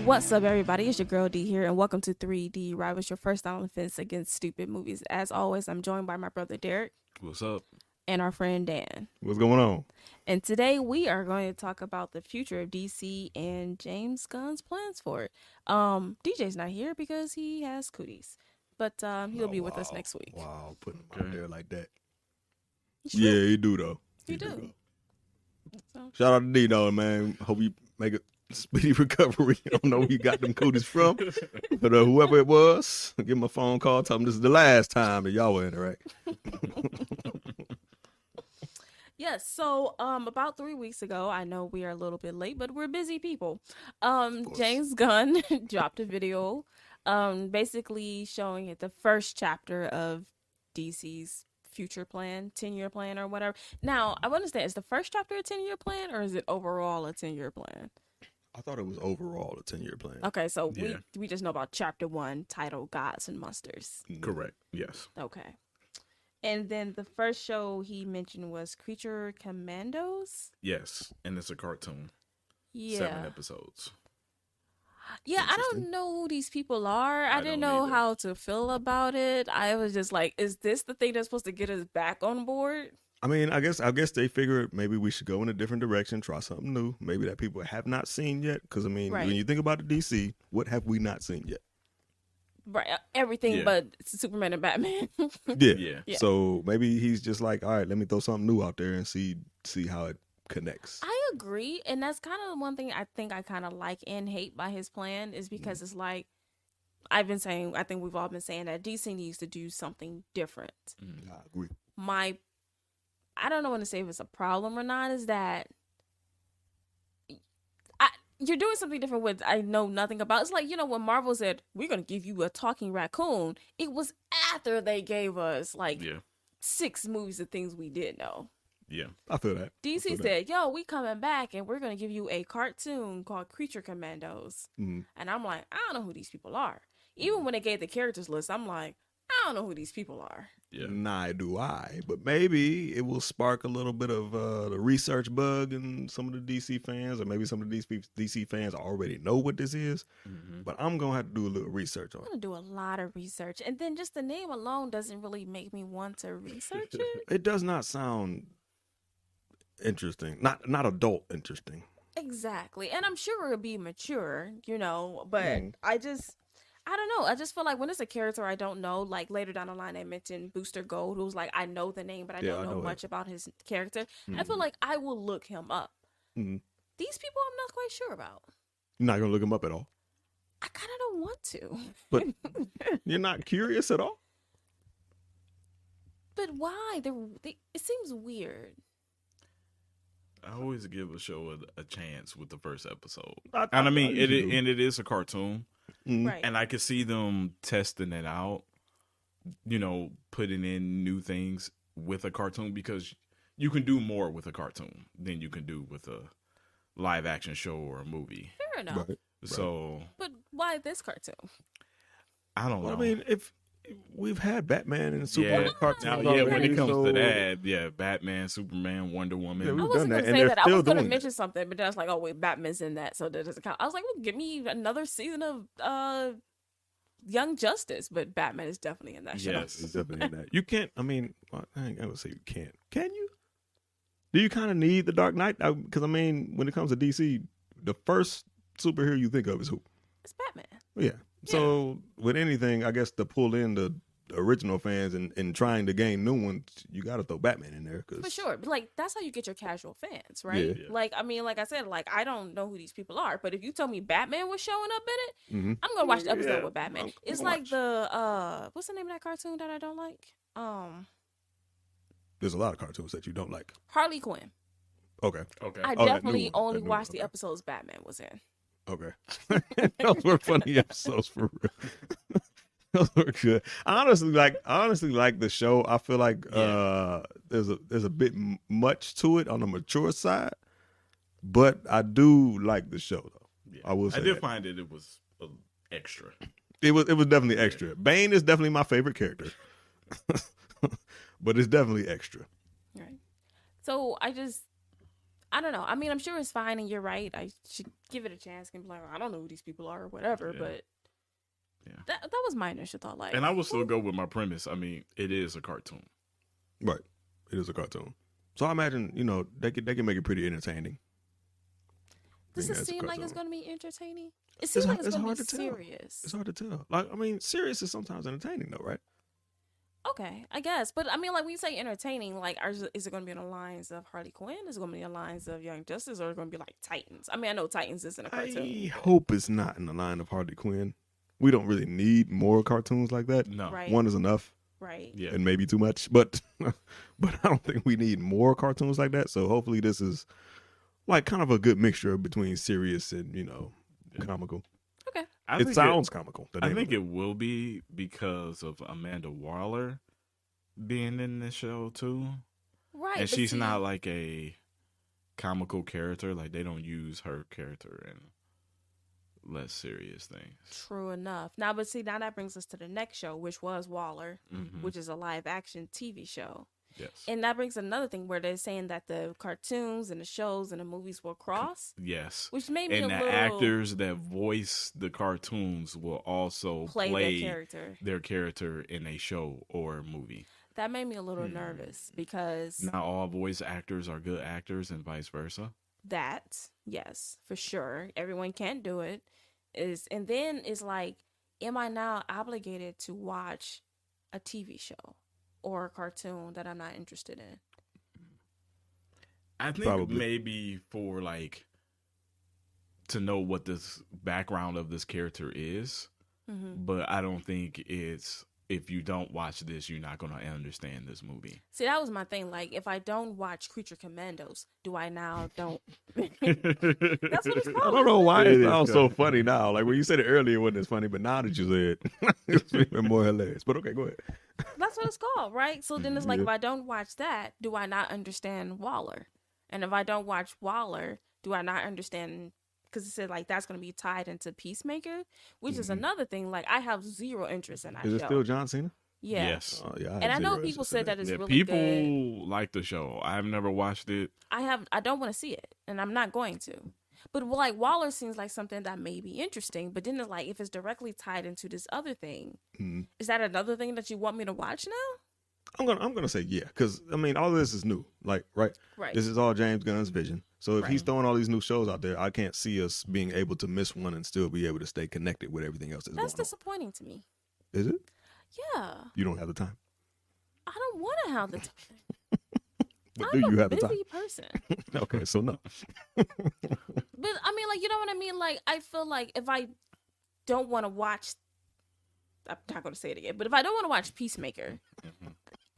What's up, everybody? It's your girl D here, and welcome to 3D Rivals, your first on offense against stupid movies. As always, I'm joined by my brother Derek. What's up? And our friend Dan. What's going on? And today we are going to talk about the future of DC and James Gunn's plans for it. DJ's not here because he has cooties, but he'll be with us next week. Wow, putting him out there like that. Sure. Yeah, he do though. He do. So. Shout out to D though, man. Hope you make a speedy recovery. I don't know where you got them cooties from, but whoever it was, give him a phone call. Tell him this is the last time that y'all were in it, right? Yes, so about 3 weeks ago, I know we are a little bit late, but we're busy people. James Gunn dropped a video basically showing it the first chapter of DC's future plan, 10-year plan or whatever. Now, I understand, is the first chapter a 10-year plan or is it overall a 10-year plan? I thought it was overall a 10-year plan. Okay, so we just know about chapter 1 titled Gods and Monsters. Correct. Yes. Okay. And then the first show he mentioned was Creature Commandos. Yes, and it's a cartoon. Yeah. 7 episodes. Yeah, I don't know who these people are. I didn't know either. how to feel about it. I was just like, is this the thing that's supposed to get us back on board? I mean, I guess they figured maybe we should go in a different direction, try something new, maybe that people have not seen yet. Because I mean, Right. when you think about the DC, what have we not seen yet? Right, everything Yeah. but Superman and Batman. Yeah. Yeah. So maybe he's just like, all right, let me throw something new out there and see how it connects. I agree, and that's kind of one thing I think I kind of like and hate by his plan is because it's like I've been saying, I think we've all been saying that DC needs to do something different. I agree. I don't know when to say if it's a problem or not, is that you're doing something different with I know nothing about. It's like, when Marvel said, we're going to give you a talking raccoon, it was after they gave us like 6 movies of things we did know. Yeah. I feel that. DC said, yo, we coming back and we're going to give you a cartoon called Creature Commandos. Mm-hmm. And I'm like, I don't know who these people are. Even when they gave the characters list, I'm like, I don't know who these people are. Yeah. Neither do I. But maybe it will spark a little bit of the research bug in some of the DC fans, or maybe some of the DC fans already know what this is. Mm-hmm. But I'm going to have to do a little research on I'm going to do a lot of research. And then just the name alone doesn't really make me want to research it. It does not sound interesting. Not adult interesting. Exactly. And I'm sure it'll be mature, but I don't know. I just feel like when it's a character I don't know, like later down the line I mentioned Booster Gold, who's like, I know the name, but I don't know much about his character. Mm-hmm. I feel like I will look him up. Mm-hmm. These people I'm not quite sure about. You're not going to look him up at all? I kind of don't want to. But you're not curious at all? But why? It seems weird. I always give a show a chance with the first episode. It is a cartoon. Mm-hmm. Right. And I could see them testing it out, putting in new things with a cartoon, because you can do more with a cartoon than you can do with a live action show or a movie. Fair enough. Right. So, But why this cartoon? I don't know. I mean, if we've had Batman and Superman cartoons. Now, when it comes to that, Batman, Superman, Wonder Woman. Yeah, I we've wasn't done going that, to and say they're that. I still was going to doing mention something, but then I was like, oh, wait, Batman's in that, so that doesn't count. I was like, well, give me another season of Young Justice, but Batman is definitely in that show. Yes. It's definitely in that. You can't, I mean, I ain't going to say you can't. Can you? Do you kind of need the Dark Knight? Because, I mean, when it comes to DC, the first superhero you think of is who? It's Batman. Yeah. So, with anything, I guess to pull in the original fans and trying to gain new ones, you got to throw Batman in there. For sure. But, like, that's how you get your casual fans, right? Yeah. Like, I mean, like I said, like, I don't know who these people are, but if you told me Batman was showing up in it, Mm-hmm. I'm going to watch the episode Yeah. with Batman. I'm It's gonna like the, what's the name of that cartoon that I don't like? There's a lot of cartoons that you don't like. Harley Quinn. Okay. Okay. I Oh, that definitely new one. only That new watched one. the Okay. episodes Batman was in. Okay. Those were funny episodes for real. Those were good. I honestly like the show. I feel like there's a bit much to it on the mature side, but I do like the show though. Yeah. I will say I did that. find it was extra. It was definitely extra. Bane is definitely my favorite character, but it's definitely extra. Right. So I don't know. I mean, I'm sure it's fine, and you're right. I should give it a chance and be like, I don't know who these people are or whatever. Yeah. But Yeah. that was my initial thought. Like, And I will still go with my premise. I mean, it is a cartoon. Right. It is a cartoon. So I imagine, they can make it pretty entertaining. does being it as a seem like it's cartoon. going to be entertaining? It seems like it's going to hard be to tell. serious. It's hard to tell. Like, I mean, serious is sometimes entertaining, though, right? Okay, I guess. But I mean, like, when you say entertaining, like, is it going to be on the lines of Harley Quinn? Is it going to be on the lines of Young Justice? Or is it going to be like Titans? I mean, I know Titans isn't a cartoon. I hope it's not in the line of Harley Quinn. We don't really need more cartoons like that. No. Right. One is enough. Right. Yeah. And maybe too much, but I don't think we need more cartoons like that. So hopefully this is like kind of a good mixture between serious and comical. Okay. It sounds comical. I think it will be because of Amanda Waller being in this show too, Right. and but she's see, not like a comical character. Like they don't use her character in less serious things. True enough. Now, but see, now that brings us to the next show, which was Waller, Mhm. which is a live action TV show. Yes. And that brings another thing where they're saying that the cartoons and the shows and the movies will cross, Yes. which made me And a the little actors that voice the cartoons will also play their character. in a show or movie. That made me a little nervous because Not all voice actors are good actors, and vice versa. that, yes, for sure, everyone can't do it. And then it's like, am I now obligated to watch a TV show or a cartoon that I'm not interested in? I think Probably. maybe for like to know what this background of this character is, but I don't think it's if you don't watch this, you're not going to understand this movie. See, that was my thing. Like, if I don't watch Creature Commandos, do I now don't? That's what it's I called. don't know why It it is sounds so kinda- funny now. Like when you said it earlier, it wasn't as funny, but now that you say it, it's even more hilarious. But okay, go ahead. That's what it's called, right? So then it's like, Yeah. if I don't watch that, do I not understand Waller? And if I don't watch Waller, do I not understand? Because it said like that's going to be tied into Peacemaker, which is another thing. Like I have zero interest in that Is it show. still John Cena? Yeah. Yes. Oh, yeah. And I know people said that it's Yeah, really people good. like the show. I've never watched it. I don't want to see it, and I'm not going to. But like Waller seems like something that may be interesting. But then it's like if it's directly tied into this other thing, is that another thing that you want me to watch now? I'm gonna say yeah, because I mean all of this is new. Like right, Right. This is all James Gunn's vision. So if he's Right. throwing all these new shows out there, I can't see us being able to miss one and still be able to stay connected with everything else that's That's going disappointing to me. on. Is it? Yeah, You don't have the time, I don't want to have the time. but I'm do you a have the time? busy person. Okay, so no. But I mean, like, you know what I mean? Like, I feel like if I don't want to watch, I'm not going to say it again, but if I don't want to watch Peacemaker,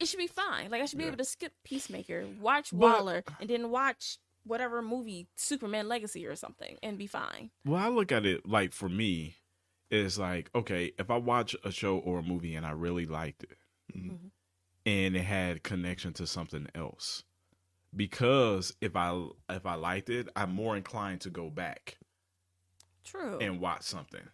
it should be fine. Like, I should be able to skip Peacemaker, watch Waller, and then watch whatever movie, Superman Legacy or something, and be fine. Well, I look at it like for me, it's like, okay, if I watch a show or a movie and I really liked it and it had connection to something else, because if I liked it, I'm more inclined to go back True. and watch something.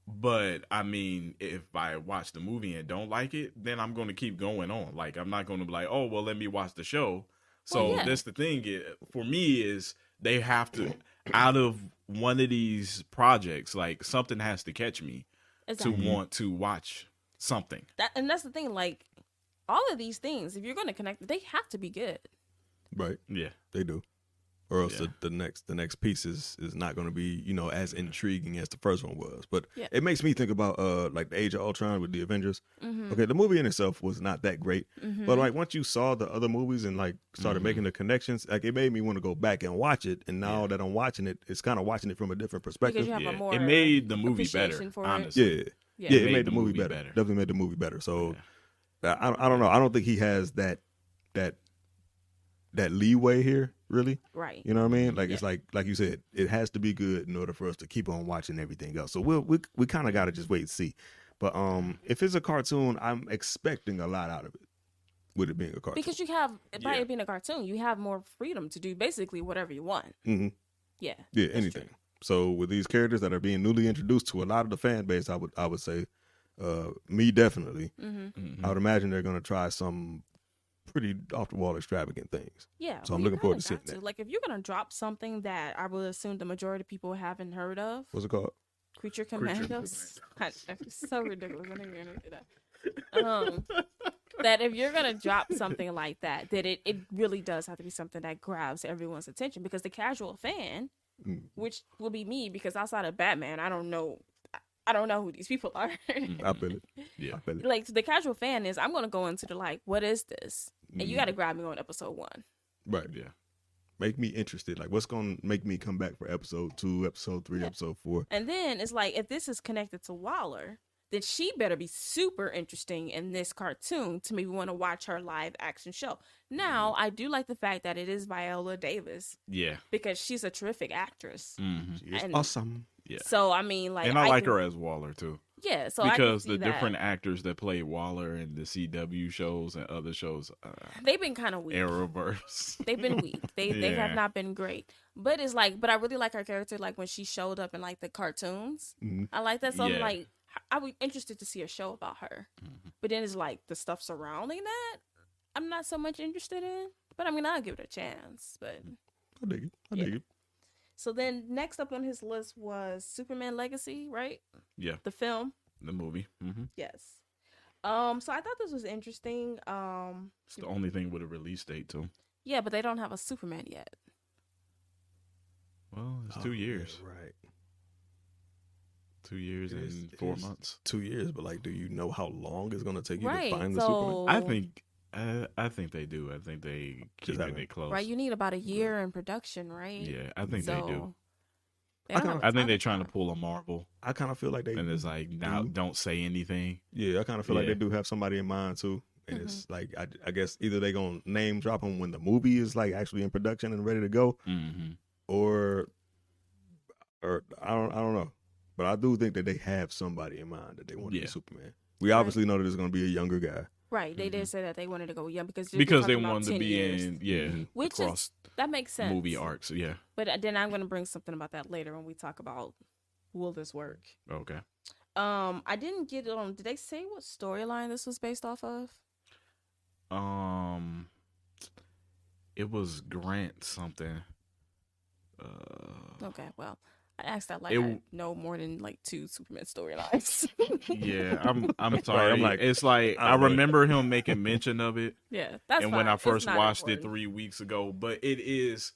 But I mean, if I watch the movie and don't like it, then I'm going to keep going on. Like I'm not going to be like, oh well, let me watch the show. So Well, yeah. that's the thing. For me, is they have to out of one of these projects, like something has to catch me Exactly. to want to watch something. And that's the thing. Like, all of these things, if you're going to connect, they have to be good. Right, Yeah, they do. Or else Yeah. the next piece is not going to be as intriguing as the first one was. But Yeah. it makes me think about like the Age of Ultron with the Avengers. Okay, the movie in itself was not that great, but like once you saw the other movies and like started making the connections, like it made me want to go back and watch it. And now that I'm watching it, it's kind of watching it from a different perspective. Because you have yeah. a more It made the movie better. appreciation for it. Honestly, Yeah, Yeah. it made the movie better. Definitely made the movie better. So I don't know. I don't think he has that leeway here, really. Right. You know what I mean? Like it's like you said, it has to be good in order for us to keep on watching everything else. So we kind of got to just wait and see. But if it's a cartoon, I'm expecting a lot out of it. With it being a cartoon, Because you have, by Yeah. it being a cartoon, you have more freedom to do basically whatever you want. Mhm. Yeah. yeah, that's anything. true. So with these characters that are being newly introduced to a lot of the fan base, I would say, me definitely. Mm-hmm. I would imagine they're going to try some pretty off the wall extravagant things. Yeah. So I'm looking forward to seeing that. Like, if you're gonna drop something that I would assume the majority of people haven't heard of, What's it called? Creature Commandos. That's so ridiculous. I didn't even do that. That if you're gonna drop something like that, that it really does have to be something that grabs everyone's attention, because the casual fan, which will be me, because outside of Batman, I don't know who these people are. I feel it. Yeah. I feel it. Like, the casual fan is, I'm gonna go into the, like, what is this? And you got to grab me on episode 1. Right. Yeah. Make me interested. Like, what's going to make me come back for episode 2, episode 3, episode 4? And then it's like, if this is connected to Waller, then she better be super interesting in this cartoon to maybe want to watch her live action show. Now, I do like the fact that it is Viola Davis. Yeah. Because she's a terrific actress. She is And- awesome. Yeah. So, I mean, like... And I like her as Waller, too. Yeah, so because I can see the that. different actors that play Waller in the CW shows and other shows, They've been kind of weak. Arrowverse. They've been weak. They Yeah. have not been great. But it's like, but I really like her character. Like, when she showed up in, like, the cartoons, I like that. So I'm Yeah. like, I was interested to see a show about her. But then it's like the stuff surrounding that, I'm not so much interested in. But I mean, I'll give it a chance. But I dig it. I dig it. so then next up on his list was Superman Legacy, right? Yeah. The film. The movie. Yes. So I thought this was interesting. It's the only thing with a release date, too. Yeah, but they don't have a Superman yet. Well, it's 2 years. Yeah, right. 2 years It is- and it 4 is months. 2 years, but like, do you know how long it's going to take you Right, to find the so- Superman? I think they do. I think they keep haven't- it close. Right, you need about a year in production, right? Yeah, I think they do. They don't have a I think ton they're of trying to time. pull a Marvel, I kind of feel like they and it's like, now don't say anything. Yeah, I kind of feel like Yeah. they do have somebody in mind too. And it's like, I guess either they gonna name drop them when the movie is like actually in production and ready to go, or I don't know. But I do think that they have somebody in mind that they want to be Superman. We obviously know that it's gonna be a younger guy. Right, they did say that they wanted to go young because Because they talking about wanted to 10 be years. in Which across that makes sense. movie arcs. Yeah. But then I'm going to bring something about that later when we talk about will this work. Okay. I didn't get it on. Did they say what storyline this was based off of? It was Grant something. Okay, well, I asked that like It- I know more than like 2 Superman storylines. Yeah, I'm sorry. I'm like, it's like I don't know. remember him making mention of it, Yeah, that's and fine. when I It's first not watched it important. 3 weeks ago, but it is.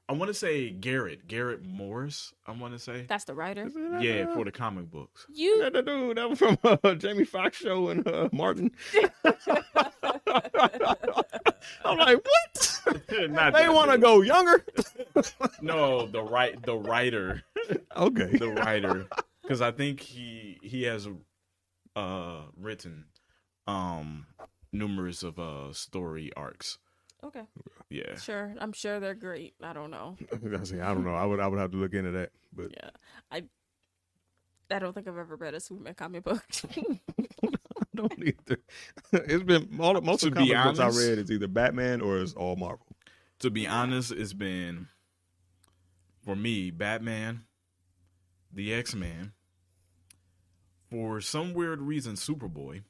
I want to say Garrett Morris. I want to say That's the writer. yeah for the comic books. You The dude that was from Jamie Foxx show and Martin. I'm like, what? Not They that want to dude. go younger? No, the writer, Okay. the writer, because I think he has written numerous of story arcs. okay? Yeah. Sure, I'm sure they're great. I don't know. I don't know. I would have to look into that. But Yeah, I don't think I've ever read a Superman comic book. I don't either. It's been most To of the be comic books I honest- read is either Batman or it's all Marvel. To be honest, it's been for me Batman, the X-Men, for some weird reason Superboy.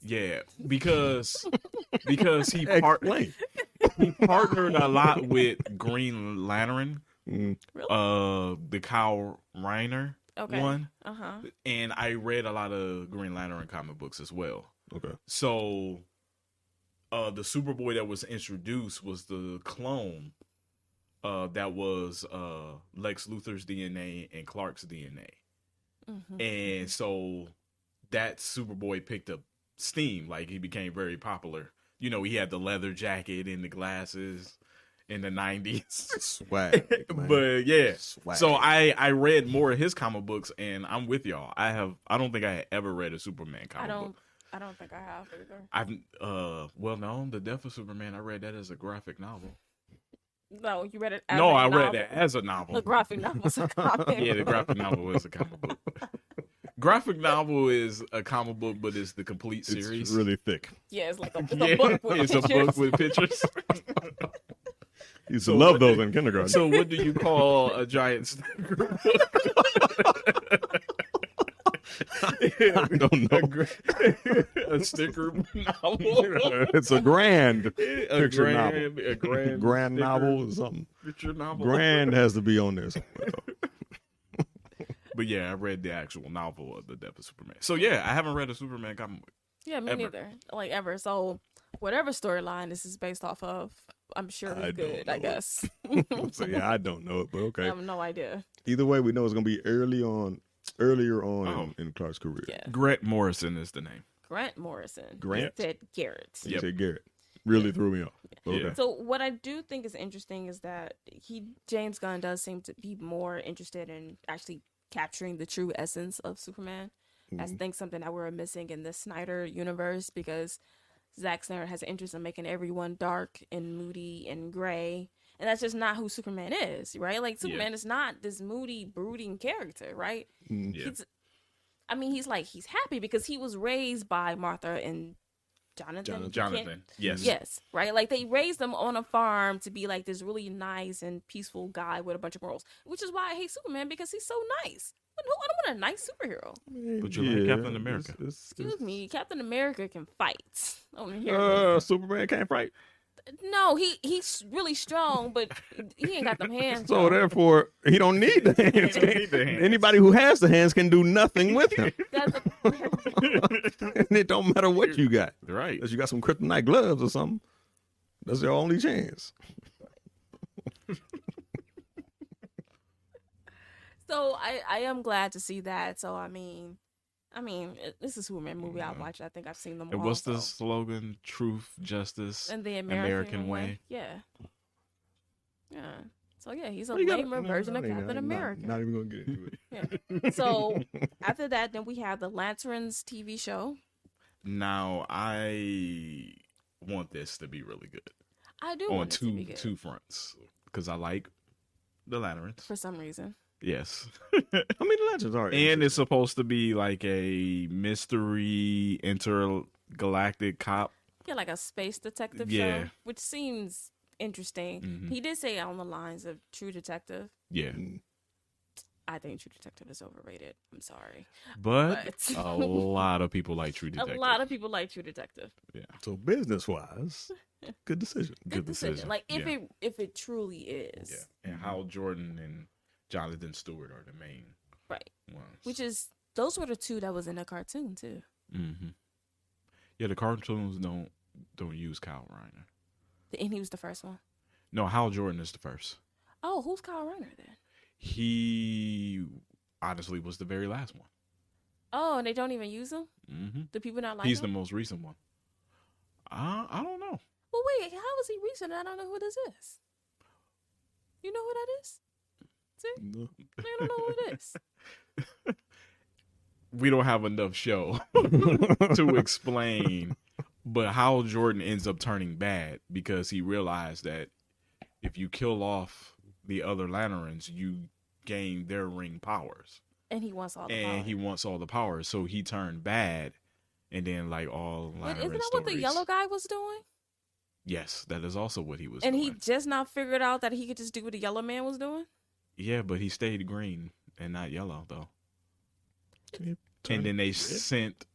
Yeah, because he Explain. partnered a lot with Green Lantern, Mm. the Kyle Reiner Okay. one, Uh-huh. and I read a lot of Green Lantern comic books as well. Okay. So, the Superboy that was introduced was the clone that was Lex Luthor's DNA and Clark's DNA. And so that Superboy picked up steam. Like, he became very popular. You know, he had the leather jacket and the glasses in the 90s. Swag. Man. But yeah, Swag. so I read more of his comic books, and I'm with y'all. I don't think I had ever read a Superman comic book. I don't think I have either. Well, no, The Death of Superman, I read that as a graphic novel. No, you read it as No, a I novel. read that as a novel. The graphic novel was a comic. Yeah, the graphic novel was a comic book. Graphic novel is a comic book, but it's the complete series. It's really thick. Yeah, it's like a, it's Yeah, a book with it's a pictures. book with pictures. Used So to love what those did- in kindergarten. So, what do you call a giant stacker book? I don't know. a sticker novel. It's a grand A picture novel. a grand Grand sticker novel or something. picture novel. Grand has to be on there somewhere. But yeah, I read the actual novel of The Death of Superman. So yeah, I haven't read a Superman comic book. Yeah, me Ever. neither. Like ever. So whatever storyline this is based off of, I'm sure I it's don't good. know I it. guess. So yeah, I don't know it, but I okay. have no idea. Either way, we know it's gonna be earlier on Oh. in Clark's career. Yeah. Grant Morrison is the name. Grant Morrison. Grant? You said Garrett. You Yep. said Garrett. Really threw me off. But okay. Yeah. So what I do think is interesting is that James Gunn does seem to be more interested in actually capturing the true essence of Superman. That's I think something that we're missing in the Snyder universe, because Zack Snyder has an interest in making everyone dark and moody and gray. And that's just not who Superman is, right? Like Superman is not this moody, brooding character, right? Yeah. He's happy because he was raised by Martha and Jonathan. Jonathan. Yes. Yes, right? Like they raised him on a farm to be like this really nice and peaceful guy with a bunch of morals, which is why I hate Superman, because he's so nice. I don't want a nice superhero. But you like Captain America. Excuse me, Captain America can fight. I don't hear this. Superman can't fight. No, he's really strong, but he ain't got them hands. So though. therefore, he don't need the hands. He don't need the hands. Anybody who has the hands can do nothing with him. That's And it don't matter what you got. Right. Unless you got some kryptonite gloves or something. That's your only chance. So I am glad to see that. So I mean, this is a Superman movie I watched. I think I've seen them And all. what's the so. slogan? Truth, justice, And the American way. Yeah. Yeah. So yeah, he's a Well, you gotta- lamer no, version of no, Captain America. Not even gonna get into it. Yeah. So after that, then we have the Lanterns TV show. Now I want this to be really good I do on want it to be good two fronts, because I like the Lanterns. for some reason. Yes. I mean, the legends are. And it's supposed to be like a mystery intergalactic cop. Yeah, like a space detective Yeah. show, which seems interesting. Mhm. He did say on the lines of True Detective. Yeah. I think True Detective is overrated. I'm sorry. But But- a lot of people like True Detective. A lot of people like True Detective. Yeah. So business wise, good decision. Good decision. Like if Yeah. it truly is. Yeah. And Hal Jordan and Jonathan Stewart are the main Right. ones. Which is those were the two that was in the cartoon too. Mm-hmm. Yeah, the cartoons don't use Kyle Reiner. And he was the first one. No, Hal Jordan is the first. Oh, who's Kyle Reiner then? He honestly was the very last one. Oh, and they don't even use him? Mm-hmm. Do people not like He's him? the most recent one. I don't know. Well, wait, how is he recent? I don't know who this is. You know who that is? See? No. I don't know who it is. We don't have enough show to explain, but Hal Jordan ends up turning bad because he realized that if you kill off the other Lanterns, you gain their ring powers. And he wants all the And power. he wants all the powers, so he turned bad, and then like all But Lantern isn't that stories. what the yellow guy was doing? Yes, that is also what he was And doing. he just now figured out that he could just do what the yellow man was doing? Yeah, but he stayed green and not yellow though. Turn And then they red? sent,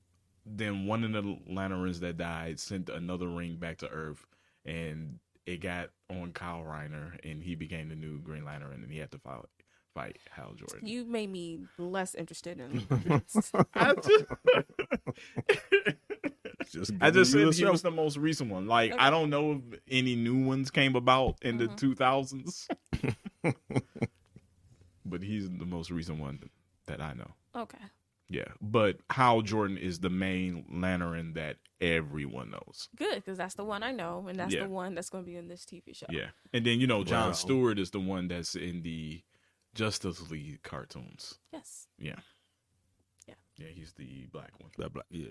then one of the Lanterns that died sent another ring back to Earth, and it got on Kyle Reiner, and he became the new Green Lantern, and he had to fight Hal Jordan. You made me less interested in I Just I just giving you said he a was show. the most recent one. Like, Okay. I don't know if any new ones came about in the 2000s, but he's the most recent one that I know. Okay. Yeah, but Hal Jordan is the main Lantern that everyone knows. Good, because that's the one I know, and that's Yeah. the one that's going to be in this TV show. Yeah, and then John Wow. Stewart is the one that's in the Justice League cartoons. Yes. Yeah, Yeah. yeah, he's the black one. That black, yeah.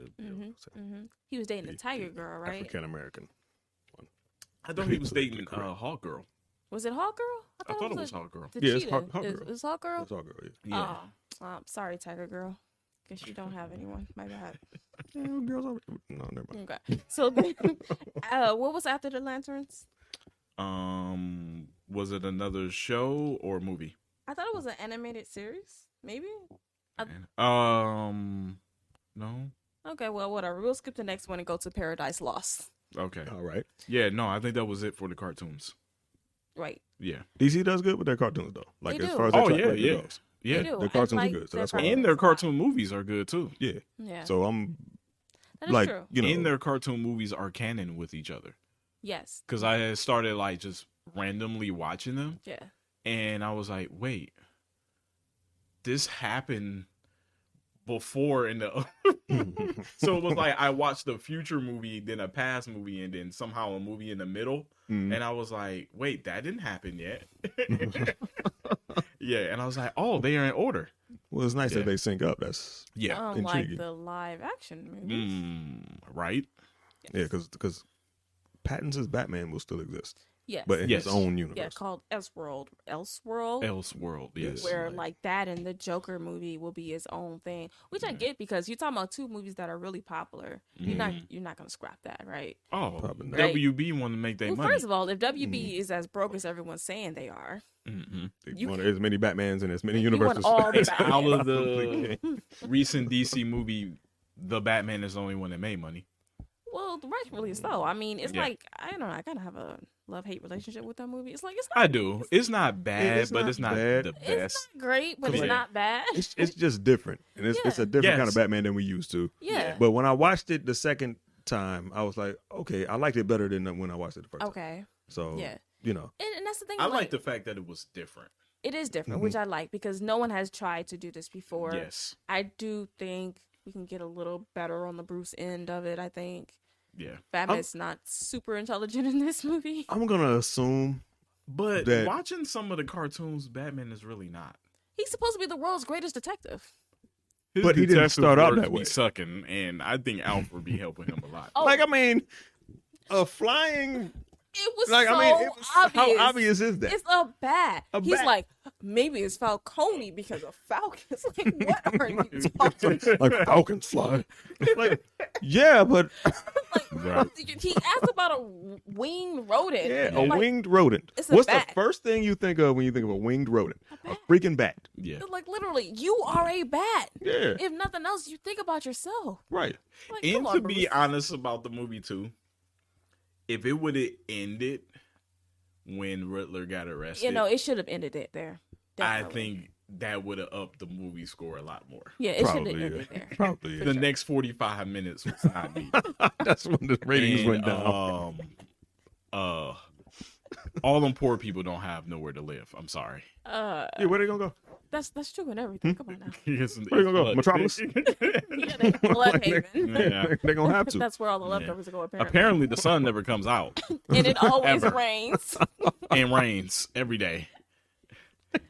He was dating the Tiger Girl, right? African American. I thought he was So you dating correct. Hawk Girl. Was it Hawk Girl? I thought it was Hawk Girl. The Yeah, it's cheetah. Hawk Is- Girl. Is Hawk Girl? That's all girl. Yeah. Yeah, Oh, sorry, Tiger Girl. Guess you don't have anyone. My bad. Yeah, girls are, no, never mind. Okay. So, what was after the Lanterns? Was it another show or movie? I thought it was an animated series. Maybe. No. Okay, well, whatever. We'll skip the next one and go to Paradise Lost. Okay. All right. Yeah, no, I think that was it for the cartoons. Right. Yeah. DC does good with their cartoons though. Like They as do. far as Oh, their track yeah, record yeah. goes. Yeah. They do. The cartoons And, are good, so their that's why. And their cartoons cartoon movies are good too. Yeah. Yeah. So I'm That is like, true. you know, And their cartoon movies are canon with each other. Yes. Because I had started like just randomly watching them, Yeah. and I was like, wait, this happened before in the so it was like I watched the future movie, then a past movie, and then somehow a movie in the middle, and I was like, wait, that didn't happen yet. Yeah, and I was like, oh, they are in order. well, it's nice Yeah. that they sync up. That's Yeah. Like intriguing. the live action movies. Right. yeah, because Pattinson's Batman will still exist, Yes. but in Yes. his own universe. Yeah, called Elseworld. Elseworld. Elseworld, yes. Where like that and the Joker movie will be its own thing, which I get because you're talking about two movies that are really popular. You're not gonna scrap that, right? Oh, Probably not. WB want to make their Well, money. first of all, if WB is as broke as everyone's saying they are, They You want as many Batmans and as many You want universes. all the as Batman. Out of possibly the can. recent DC movie, the Batman is the only one that made money. well, rightfully so. I mean, it's Yeah. like I don't know. I kind of have a love-hate relationship with that movie. It's like it's I not, do. It's not bad, It's but not it's not bad. the it's best. not great, but it's Yeah. not bad. It's just different, and it's a different kind of Yes. Batman than we used to. Yeah. But when I watched it the second time, I was like, okay, I liked it better than when I watched it the first time. Okay. So Yeah. you know, And that's the thing. I like the fact that it was different. It is different, which I like because no one has tried to do this before. Yes. I do think we can get a little better on the Bruce end of it. I think Yeah. Batman's not super intelligent in this movie. I'm gonna assume But That- watching some of the cartoons, Batman is really not. He's supposed to be the world's greatest detective. His But he didn't detective start out work that be way. sucking, and I think Alfred be helping him a lot. Oh, like I mean, a flying it was like so I mean, it was, obvious. how obvious is that? It's a bat. A He's bat. like, maybe it's Falcone because of Falcons. Like, what are you talking about? Like falcons fly. Like, yeah, but Right. He asked about a winged rodent. yeah, And a I'm like, winged rodent. it's a What's bat. the first thing you think of when you think of a winged rodent? A bat. freaking bat. Yeah. like literally, you are a bat. Yeah, If nothing else, you think about yourself. right. Like, And come on, to be Bruce. honest about the movie too, if it would have ended when Riddler got arrested, You know, it should have ended it there. I Definitely. think that would have upped the movie score a lot more. Yeah, it should have Probably, ended yeah. there. Probably. The next 45 minutes was not needed. That's when the ratings And, went down. All them poor people don't have nowhere to live. I'm sorry. Yeah, where they gonna go? That's true and everything. Come on now. It's Where you gonna go? flooded. Metropolis? Yeah, they blood haven. Yeah. They're gonna have to. That's where all the Yeah. leftovers go apparently. Apparently, the sun never comes out And it always Ever. rains. and rains every day.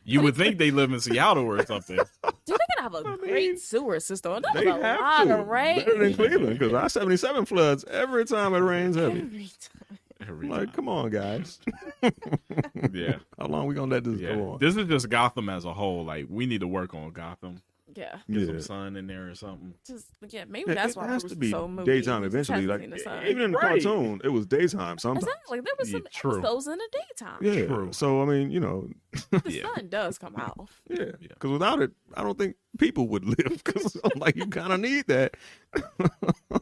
You would think they live in Seattle or something. Dude, they're gonna have a great sewer system. That was They a have lot to. of rain. Better than Cleveland, because I-77 floods every time it rains heavy. Every time. Every Like, time. come on, guys. Yeah. How long we gonna let this Yeah. go on? This is just Gotham as a whole. Like, we need to work on Gotham. Yeah, Get some Yeah. sun in there or something. just maybe that's It why has Bruce to was be so moved. daytime He was eventually. testing Like the sun. even in the Right. cartoon, it was daytime sometimes. Exactly, there was Yeah, some true. episodes in the daytime. Yeah. True. So I mean, you know, The Yeah. sun does come out. yeah. Yeah. Because without it, I don't think people would live. Because like you kind of need that.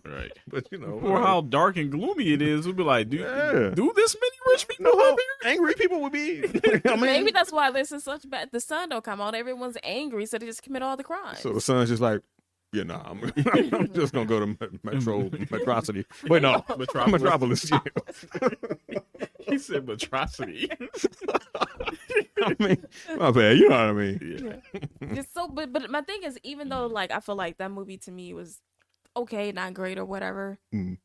Right. But you know, Or how dark and gloomy it is. We'd be like, Yeah. do this many rich you people know how live here? angry people would be. I mean, Maybe that's why this is such bad. The sun don't come out. Everyone's angry, so they just commit all the crimes. so the son's just like, yeah, nah, I'm just gonna go to Metrocity. Wait, no, Metropolis. Yeah. He said atrocity. I mean, my bad. You know what I mean? Yeah. Just so, but my thing is, even though like I feel like that movie to me was okay, not great or whatever, Mm.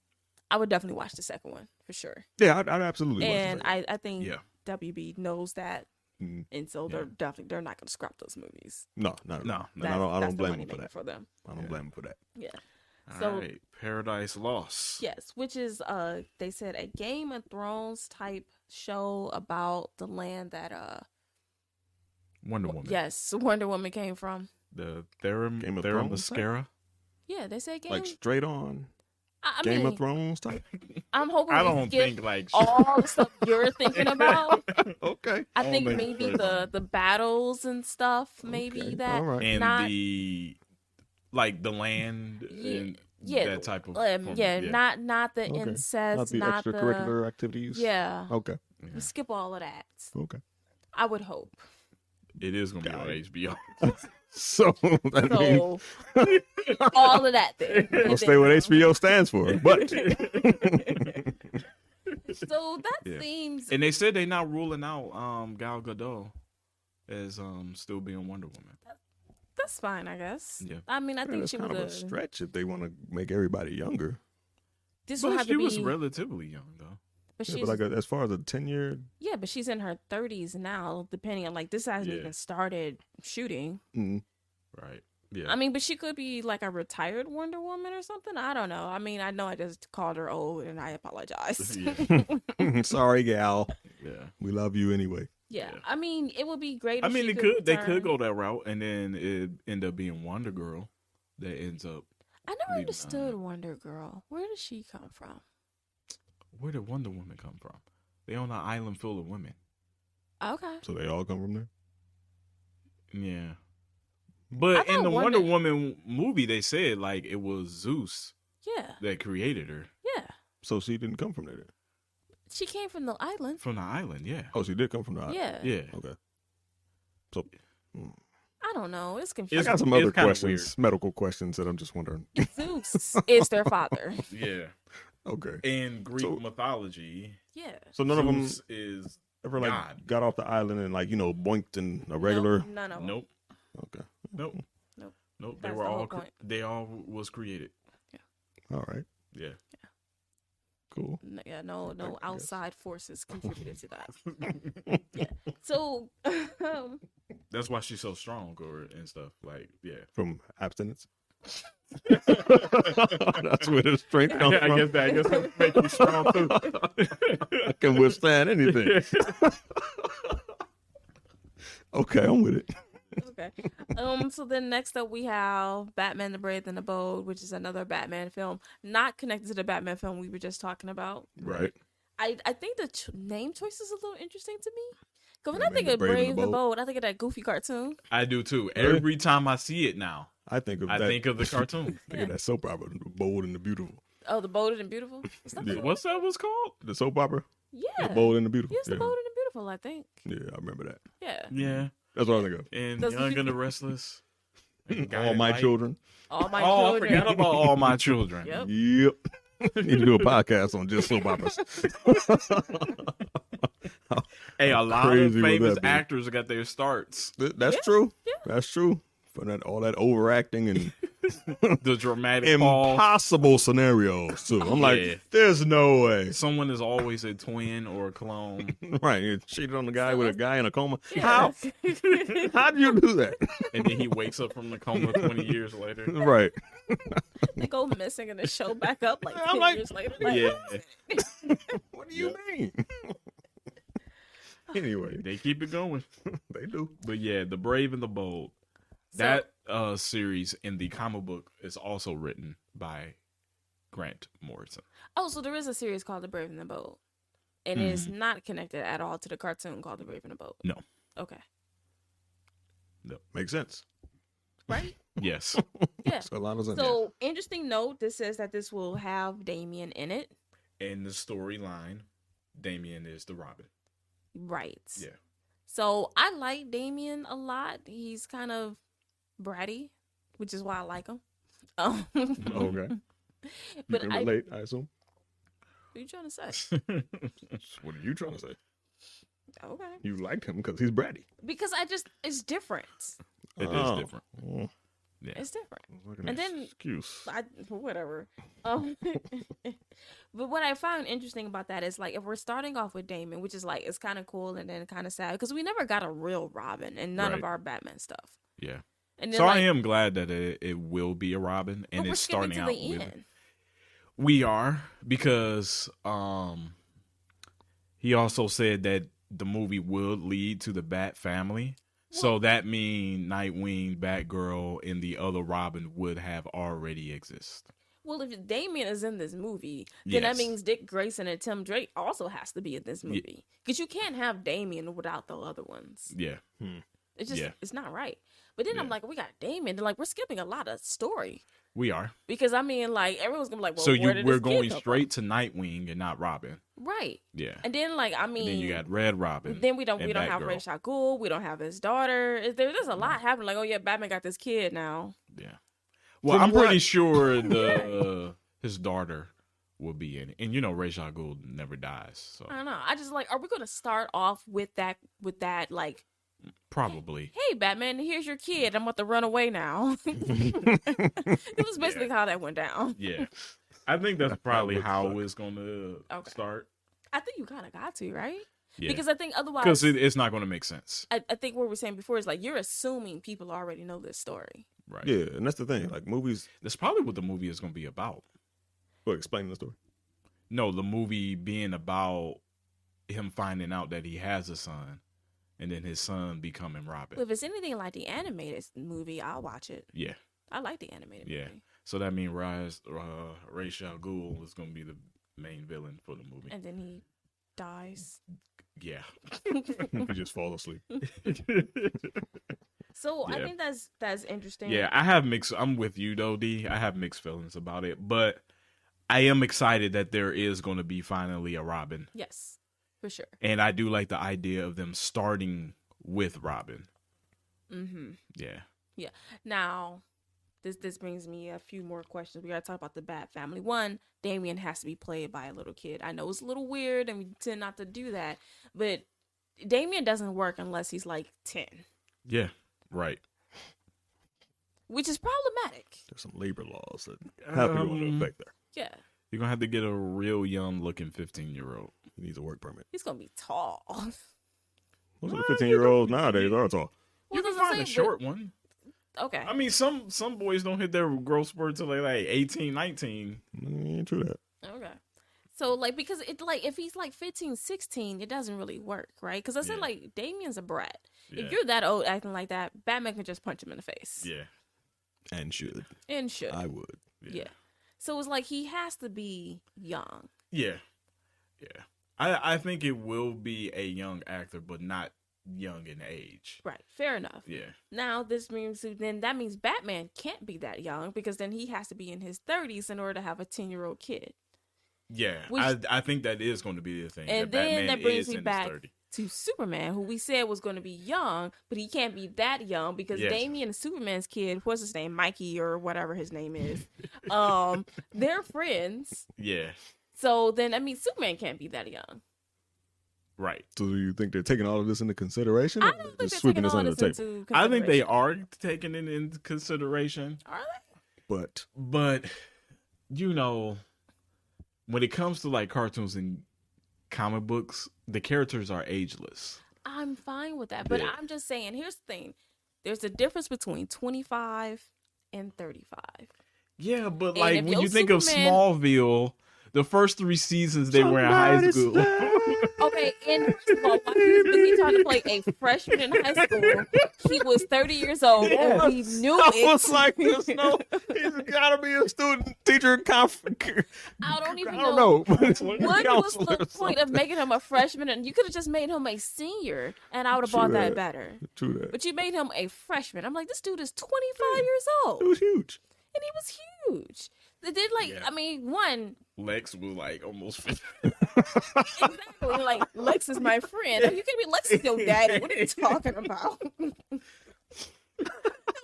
I would definitely watch the second one for sure. Yeah, I'd absolutely. watch And that. I think Yeah. WB knows that, Mm. and so they're not going to scrap those movies. No, not at all. No. And I don't That's the blame money him for maker that. for them. I don't blame him for that. Yeah. All So- right. Paradise Lost. Yes, which is they said a Game of Thrones type show about the land that Wonder Woman. yes, Wonder Woman came from. The Game of Thrones mascara. Yeah, they said game. Like straight on I Game mean, of Thrones type. I'm hoping I we don't get think like all the stuff you're thinking about. Okay. I don't think think maybe so. the battles and stuff, maybe Okay, that. all right. and not- the like the land Yeah. and that type of not the Okay. incest, Not the not the extracurricular activities. yeah. Okay. We skip all of that. Okay. I would hope. It is gonna be Got on it. HBO. So that means So all of that then. I'll stay what HBO stands for. But So that Yeah. seems And they said they're not ruling out Gal Gadot as still being Wonder Woman. that's fine, I guess. Yeah. I mean, I think it's she kind was of a stretch if they want to make everybody younger. This will But have she to be. was relatively young though. But Yeah, she's but like as far as a 10-year, but she's in her 30s now. Depending on this hasn't Yeah. even started shooting. Right. Yeah. I mean, but she could be like a retired Wonder Woman or something. I don't know. I mean, I know I just called her old, and I apologize. Yeah. sorry, gal, Yeah. we love you anyway. Yeah. Yeah. I mean, it would be great. I If mean, she they return. could go that route, and then it end up being Wonder Girl that ends up. I never leaving understood on. Wonder Girl. Where does she come from? Where did Wonder Woman come from? They on an island full of women. Okay. So they all come from there. Yeah. I But in thought the Wonder Wonder- Woman movie, they said like it was Zeus Yeah. that created her Yeah. So she didn't come from there. Then. She came from the island. from the island. Yeah. Oh, she did come from the island. Yeah. Yeah. Okay. So I don't know. It's I confusing. got some it's other kinda questions, medical questions that I'm just wondering. Zeus is their father. Yeah. Okay. In Greek So- mythology, Yeah. So none of them Zeus is ever like God. got off the island and like boinked in a regular. Nope, none of them. nope, Okay. nope, Nope. nope. They That's were the whole all point. they all was created. All right. Yeah. Cool. No guess. outside forces contributed to that. Yeah. So, That's why she's so strong, and stuff. Like, yeah. From abstinence. That's where the strength comes from. I guess that make you strong too. I can withstand anything. Okay, I'm with it. okay. So then next up we have Batman: The Brave and the Bold, which is another Batman film, not connected to the Batman film we were just talking about. Right. I think the name choice is a little interesting to me. Because when I Batman, think the of Brave and Brave the the Bold. Bold, I think of that goofy cartoon. I do too. Really? Every time I see it now, I think of I that. think of the cartoon. Think of that soap opera, The Bold and the Beautiful. Oh, The Bold and Beautiful? Is that Yeah. the- What's that was called? The soap opera, Yeah. The Bold and the Beautiful. Yes, The yeah. Bold and the Beautiful, I think. Yeah, I remember that. Yeah. Yeah. That's what I think of. And Does- Young and the Restless. and Guy All in My White. Children. All my Oh, I children. forgot about All My Children. Yep. Yep. Need to do a podcast on just soap operas. Hey, a lot of crazy would famous that be? actors got their starts. That's true. That's true. For that, all that overacting and The dramatic fall. impossible scenarios too. I'm Yeah. like, there's no way. Someone is always a twin or a clone. Right, you cheated on the guy with a guy in a coma. Yeah. How? How'd you do that? And then he wakes up from the coma 20 years later. Right. They go missing and they show back up like I'm 10 like, years later. Yeah. What do you mean? Anyway, They keep it going. they do. But yeah, The Brave and the Bold. So- That series in the comic book is also written by Grant Morrison. Oh, so there is a series called The Brave and the Bold. And it's not connected at all to the cartoon called The Brave and the Bold. No. Okay. Makes sense. Right? Yes. Yeah. So a lot of sense. So, interesting note, this says that this will have Damien in it. In the storyline, Damien is the Robin. Right. Yeah. So, I like Damien a lot. He's kind of bratty, which is why I like him. Okay. You But can I- relate, I assume. What are you trying to say? What are you trying to say? Okay. You liked him because he's bratty. Because it's different. It is different. Oh, It's different. like an And then- excuse. Whatever. But what I found interesting about that is like if we're starting off with Damon, which is like it's kind of cool and then kind of sad because we never got a real Robin and none of Right. our Batman stuff. Yeah. And then So like, I am glad that it will be a Robin but and we're it's skipping starting to out the with end. We are because he also said that the movie will lead to the Bat family. So that means Nightwing, Batgirl, and the other Robin would have already exist. Well, if Damien is in this movie, then that Yes. means Dick Grayson and Tim Drake also has to be in this movie because you can't have Damien without the other ones. Yeah. It's just Yeah. it's not right. But then I'm Yeah. like, we got Damien. They're like, we're skipping a lot of story. We are. Because I mean, like everyone's gonna be like, well, So where did we're this kid going come straight to Nightwing and not Robin. from? Right. Yeah. And then like I mean, And then you got Red Robin. then we don't and have Batgirl. Ra's al Ghul. We don't have his daughter. There's a lot happening. Like, oh yeah, Batman got this kid now. Yeah. Well, From I'm pretty what- sure the his daughter will be in it. And you know Ra's al Ghul never dies. So I don't know. I just like, are we gonna start off with that like, probably. hey Batman, here's your kid. I'm about to run away now. It was basically how that went down. Yeah. I think that's probably would how suck. it's going to Okay. start. I think you kind of got to, right? Yeah. Because I think otherwise, Because it's not going to make sense. I think what we were saying before is like you're assuming people already know this story. Right. Yeah, and that's the thing. Like movies, That's probably what the movie is going to be about. well, explain the story. No, the movie being about him finding out that he has a son and then his son becoming Robin. Well, if it's anything like the animated movie, I'll watch it. Yeah. I like the animated Yeah. movie. So that means Ra's al Ghul is going to be the main villain for the movie. And then he dies. Yeah. You just fall asleep. So I Yeah. think that's interesting. Yeah, I'm with you though, D. I have mixed feelings about it, but I am excited that there is going to be finally a Robin. Yes, for sure. And I do like the idea of them starting with Robin. Mm-hmm. Yeah. Now, this brings me a few more questions. We got to talk about the Bat family. One, Damian has to be played by a little kid. I know it's a little weird, and we tend not to do that, but Damian doesn't work unless he's like 10, Yeah. Right. which is problematic. There's some labor laws that have people in effect there. Yeah, You're going to have to get a real young looking 15-year-old. He needs a work permit. he's gonna be tall. Most of the 15-year-olds nowadays are tall. You can find a short one. Okay. I mean, some boys don't hit their growth spurt till they're like 18, 19. Ain't true that. Okay. So, like, because it, like, if he's like 15, 16, it doesn't really work, right? Because I said, Yeah. like, Damien's a brat. Yeah. If you're that old acting like that, Batman can just punch him in the face. Yeah. And should. And should. I would. Yeah. So it's like he has to be young. Yeah. Yeah. I think it will be a young actor, but not young in age. Right. Fair enough. Yeah. Now, that means Batman can't be that young because then he has to be in his 30s in order to have a 10-year-old kid. Yeah. Which- I think that is going to be the thing. And that then Batman that brings is me in his back 30. to Superman, who we said was going to be young, but he can't be that young because Yes. Damian and Superman's kid, what's his name, Mikey or whatever his name is, they're friends. Yeah. So then, I mean, Superman can't be that young. Right. So do you think they're taking all of this into consideration? I or don't think just they're sweeping taking this all under this the table? into I think they consideration. are taking it into consideration, Are they? But but you know, when it comes to like cartoons and comic books, the characters are ageless. I'm fine with that, but Yeah. I'm just saying, here's the thing. There's a difference between 25 and 35. Yeah, but And like if when your you think of Superman- Smallville, the first 3 seasons they were in high school. Okay, and first of all, while he was busy trying to play a freshman in high school, he was 30 years old, and we knew I it. was like, there's no, he's got to be a student teacher conference. I don't even I don't know. What was the point of making him a freshman? And you could have just made him a senior, and I would have True bought that. that better. True that. But you made him a freshman. I'm like, this dude is 25 years old, It was huge. and he was huge. They did like, Yeah. I mean, one, Lex was like almost 50. exactly, like Lex is my friend. Are you kidding me? Lex is your daddy. What are you talking about?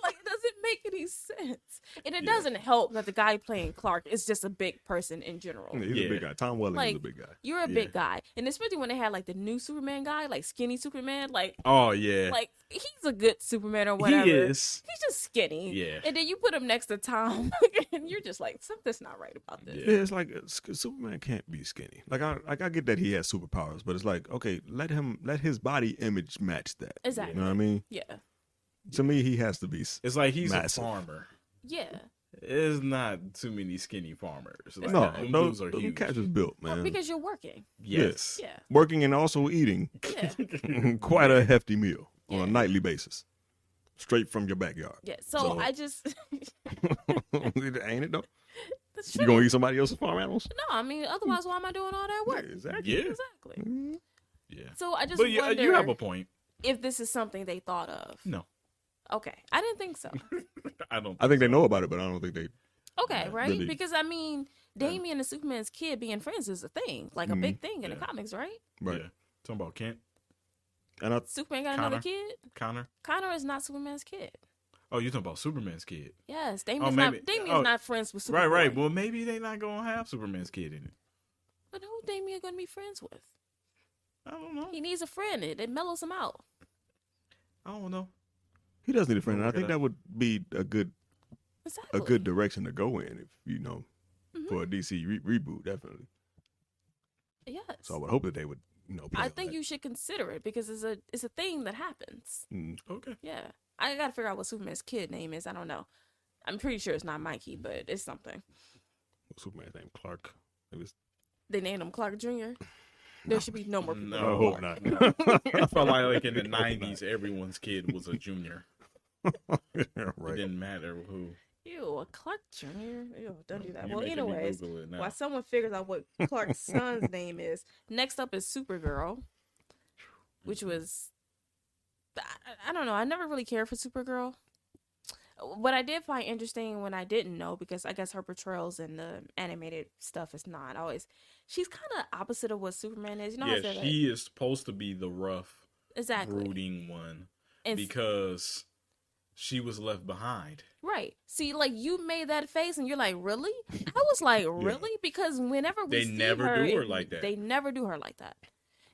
Like, it doesn't make any sense. And it Yeah. doesn't help that the guy playing Clark is just a big person in general. He's Yeah. a big guy. Tom Welling Like, is a big guy. You're a big guy. And especially when they had like the new Superman guy, like skinny Superman, like Oh yeah, he's a good Superman or whatever. he is. He's just skinny. Yeah. And then you put him next to Tom, and you're just like, something's not right about this. Yeah, it's like Superman can't be skinny. Like I get that he has superpowers, but it's like, okay, let his body image match that. Exactly. You know what I mean? Yeah. To me, he has to be. It's like he's Massive. a farmer. Yeah. There's not too many skinny farmers. Like, No, them those dudes are those huge. cats is built, Well, man. because you're working. Yes. Yeah. Working and also eating Yeah. quite a hefty meal on Yeah. a nightly basis, straight from your backyard. Yeah. So, So- I just Ain't it though? that's You true. gonna eat somebody else's farm animals? No, I mean, otherwise, why am I doing all that work? Yeah, exactly. Yeah. Exactly. Mhm. Yeah. So I just But you wonder have a point. if this is something they thought of. No, Okay, I didn't think so. I don't. I think they know about it, but I don't think they Okay, Yeah, right? really. Because I mean, Damien and Superman's kid being friends is a thing, like a big thing in the comics, right? Right. Yeah. Talking about Kent, And I Superman got another Connor. kid. Connor. Connor is not Superman's kid. Oh, you talking about Superman's kid? Yes, Oh, maybe. Damien's not friends with Superboy. Right, right. Well, maybe they not gonna have Superman's kid in it. But who Damien gonna be friends with? I don't know. He needs a friend. It mellows him out. I don't know. he does need a friend. And I Look it think that up. would be a good Exactly. direction to go in, if you know, for a DC reboot, definitely. Yes. So I would hope that they would, play I on think that. you should consider it because it's a thing that happens. Okay. Yeah. I gotta figure out what Superman's kid name is. I don't know. I'm pretty sure it's not Mikey, but it's something. Superman's name Clark. It was. They named him Clark Jr. There should be no more people. No. I named hope Clark. not. I felt like in the '90s, everyone's kid was a junior. It Right. didn't matter who. Ew, a Clark Jr. Ew, don't do that. You're Well, making me anyways, Google it now. while someone figures out what Clark's son's name is, next up is Supergirl, which was I don't know. I never really cared for Supergirl. What I did find interesting when I didn't know, because I guess her portrayals in the animated stuff is not always. She's kind of opposite of what Superman is. You know, how I Yeah, said that? she is supposed to be the rough, Exactly. brooding one And because she was left behind. right. See, like you made that face, and you're like, really? I was like, really? Because whenever we They see never her, do her like that. They never do her like that.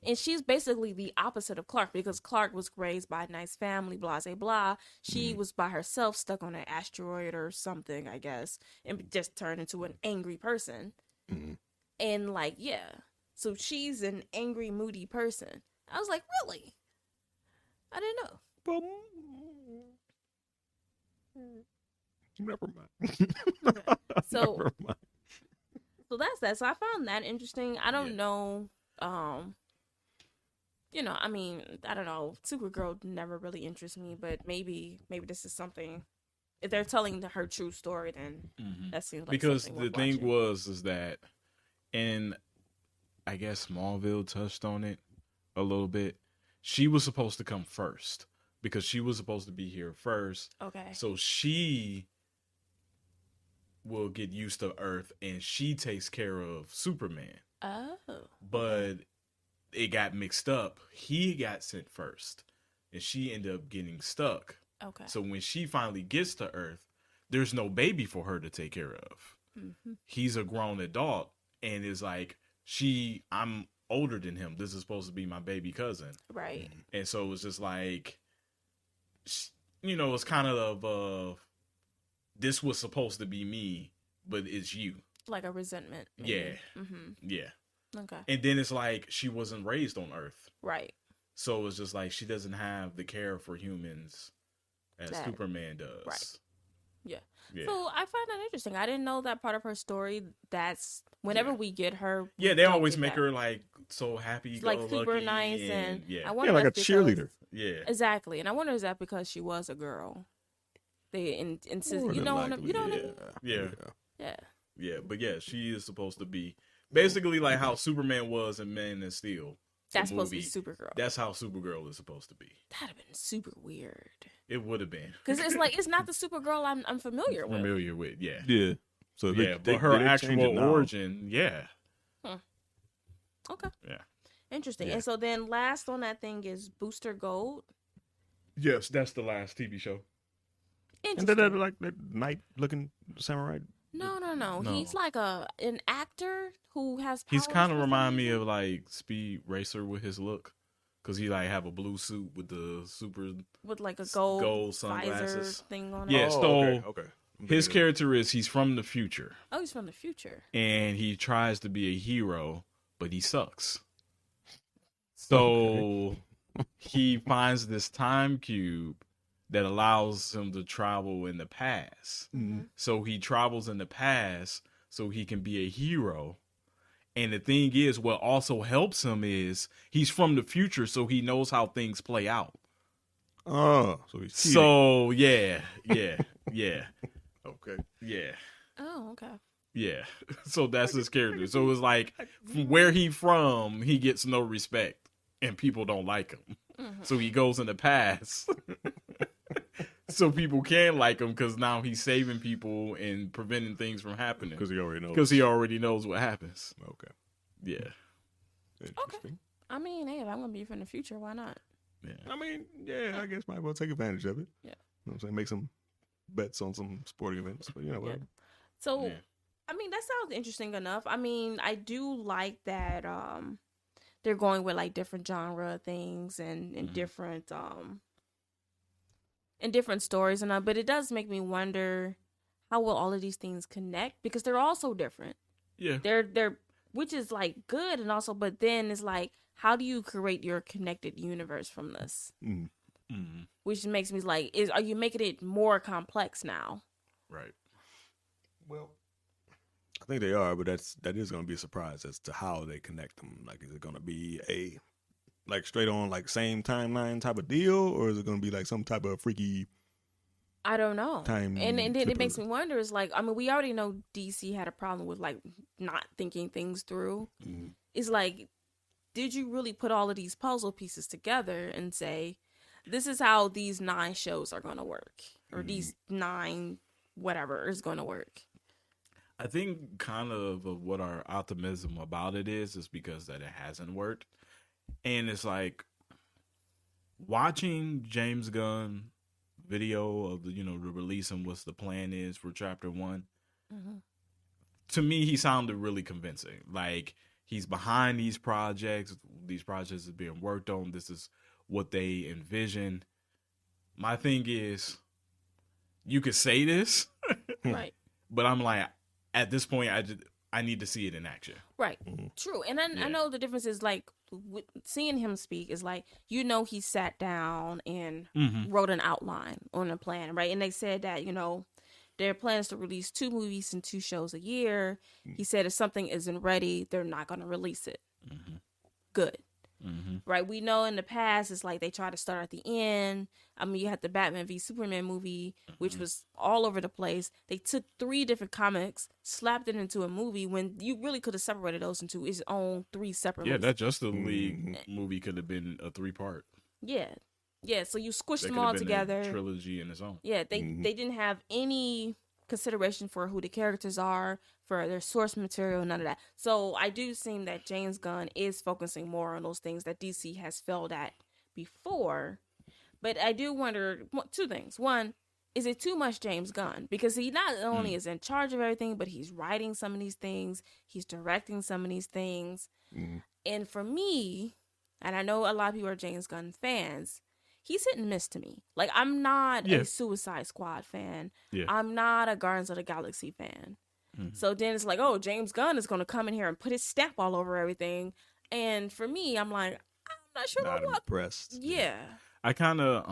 And she's basically the opposite of Clark, because Clark was raised by a nice family, blah, blah, blah. She was by herself, stuck on an asteroid or something, I guess, and just turned into an angry person. And like, yeah. So she's an angry, moody person. I was like, really? I didn't know. Well, never mind. So Never mind. So that's that. So I found that interesting. I don't know. I mean, I don't know. Supergirl never really interests me, but maybe this is something. If they're telling her true story, then that seems like Because something the worth thing watching. is that, and I guess Smallville touched on it a little bit. She was supposed to come first because she was supposed to be here first. Okay. So she will get used to Earth and she takes care of Superman. Oh. But it got mixed up. He got sent first and she ended up getting stuck. Okay. So when she finally gets to Earth, there's no baby for her to take care of. He's a grown adult and is like, I'm older than him. This is supposed to be my baby cousin. Right. And so it was just like, it's kind of this was supposed to be me, but it's you. Like a resentment. Yeah. Mm-hmm. Yeah. Okay. And then it's like she wasn't raised on Earth. Right. So it's just like she doesn't have the care for humans as Superman does. Right. Yeah. Yeah. So I find that interesting. I didn't know that part of her story. That's whenever we get her. Yeah, we they don't always get make that. her like so happy, like go super lucky, nice, and yeah, I wonder Yeah, like a if that's cheerleader. yeah. Exactly, and I wonder is that because she was a girl? They insist, More you than know, likely, you know what I yeah. mean? Yeah. Yeah. Yeah, but yeah, she is supposed to be basically like how Superman was in Man of Steel. the That's supposed to be movie. Supergirl. That's how Supergirl is supposed to be. That'd have been super weird. It would have been Because it's like it's not the Supergirl I'm familiar with. familiar with, yeah, Yeah. So if yeah. they- But her they change actual it now. origin, yeah, Okay. yeah. Interesting. Yeah. And so then last on that thing is Booster Gold. Yes, that's the last TV show. And Interesting. that like that night looking samurai. No. No. He's like an actor who has. He's powers kind of for some remind me reason. of like Speed Racer with his look, cause he like have a blue suit with the super. with like a gold visor sunglasses. thing on it. Yeah, so okay. his character he's from the future, Oh, he's from the future. and he tries to be a hero, but he sucks. So he finds this time cube that allows him to travel in the past. So he travels in the past so he can be a hero. And the thing is, what also helps him is he's from the future, so he knows how things play out. Oh, so he's cheating. So yeah. Okay. Yeah. Oh, okay. Yeah. So that's his character. So it's like from where he from, he gets no respect and people don't like him. So he goes in the past so people can like him because now he's saving people and preventing things from happening Because he already knows. because he already knows what happens. Okay. Yeah. Interesting. I mean, hey, if I'm gonna be from the future, why not? Yeah. I mean, yeah, I guess might as well take advantage of it. Yeah. You know what I'm saying? Make some bets on some sporting events. But, you know, whatever. So, Yeah. I mean, that sounds interesting enough. I mean, I do like that they're going with like different genre things and different and different stories and but it does make me wonder how will all of these things connect because they're all so different. Yeah. They're which is like good and also but then it's like how do you create your connected universe from this? Which makes me like are you making it more complex now? Right. Well, I think they are, but that is going to be a surprise as to how they connect them. Like, is it going to be a like straight on like same timeline type of deal, or is it going to be like some type of freaky? I don't know. Time and then it flipper. makes me wonder. Is like I mean we already know DC had a problem with like not thinking things through. It's like, did you really put all of these puzzle pieces together and say, this is how these 9 shows are going to work, or these 9 whatever is going to work? I think kind of what our optimism about it is because that it hasn't worked. And it's like watching James Gunn video of the, the release and what's the plan is for chapter 1. To me, he sounded really convincing. Like he's behind these projects. These projects are being worked on. This is what they envision. My thing is, you could say this, Right? but I'm like, at this point, I need to see it in action. Right. True. And I know the difference is like seeing him speak is like, he sat down and wrote an outline on a plan, right? And they said that, their plans to release 2 movies and 2 shows a year. He said if something isn't ready, they're not going to release it. Good. Right? We know in the past, it's like they try to start at the end. I mean, you had the Batman v Superman movie, which was all over the place. They took 3 different comics, slapped it into a movie when you really could have separated those into its own 3 separate movies. Yeah, that Justice League movie could have been a 3-part. Yeah. Yeah, so you squished That them could have all been together. a trilogy in its own. Yeah, they didn't have any consideration for who the characters are, for their source material, none of that. So I do seem that James Gunn is focusing more on those things that DC has failed at before. But I do wonder 2 things. One, is it too much James Gunn? Because he not only is in charge of everything, but he's writing some of these things, he's directing some of these things. And for me, and I know a lot of people are James Gunn fans, he's hit and miss to me. Like, I'm not a Suicide Squad fan. Yeah. I'm not a Guardians of the Galaxy fan. So then it's like, oh, James Gunn is going to come in here and put his stamp all over everything. And for me, I'm like, I'm not sure Not what. impressed. Yeah. I kind of,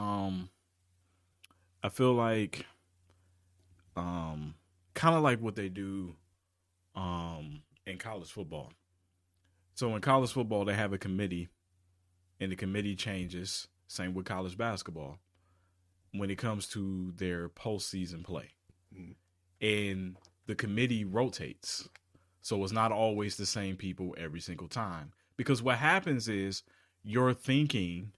I feel like, kind of like what they do, in college football. So in college football, they have a committee, and the committee changes. Same with college basketball when it comes to their postseason play. And the committee rotates. So it's not always the same people every single time. Because what happens is your thinking,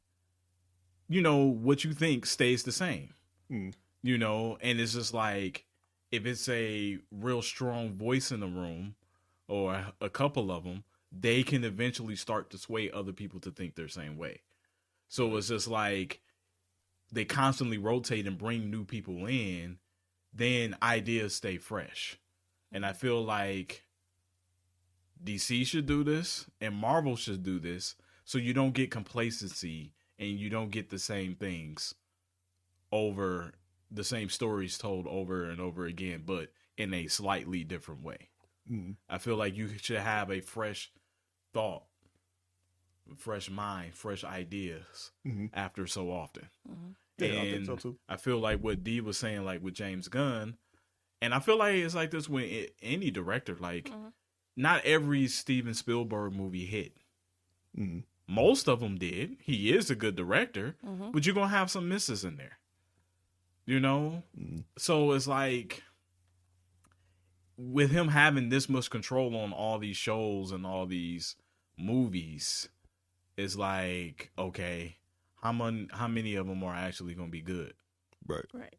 what you think stays the same. And it's just like if it's a real strong voice in the room or a couple of them, they can eventually start to sway other people to think their same way. So it's just like they constantly rotate and bring new people in, then ideas stay fresh. And I feel like DC should do this and Marvel should do this so you don't get complacency and you don't get the same things over the same stories told over and over again, but in a slightly different way. I feel like you should have a fresh thought, fresh mind, fresh ideas after so often. Yeah, And I think so too. I feel like what Dee was saying, like with James Gunn, and I feel like it's like this with any director. Like, not every Steven Spielberg movie hit. Most of them did. He is a good director, but you're gonna have some misses in there. So it's like with him having this much control on all these shows and all these movies, it's like, okay, how many of them are actually going to be good? Right. Right.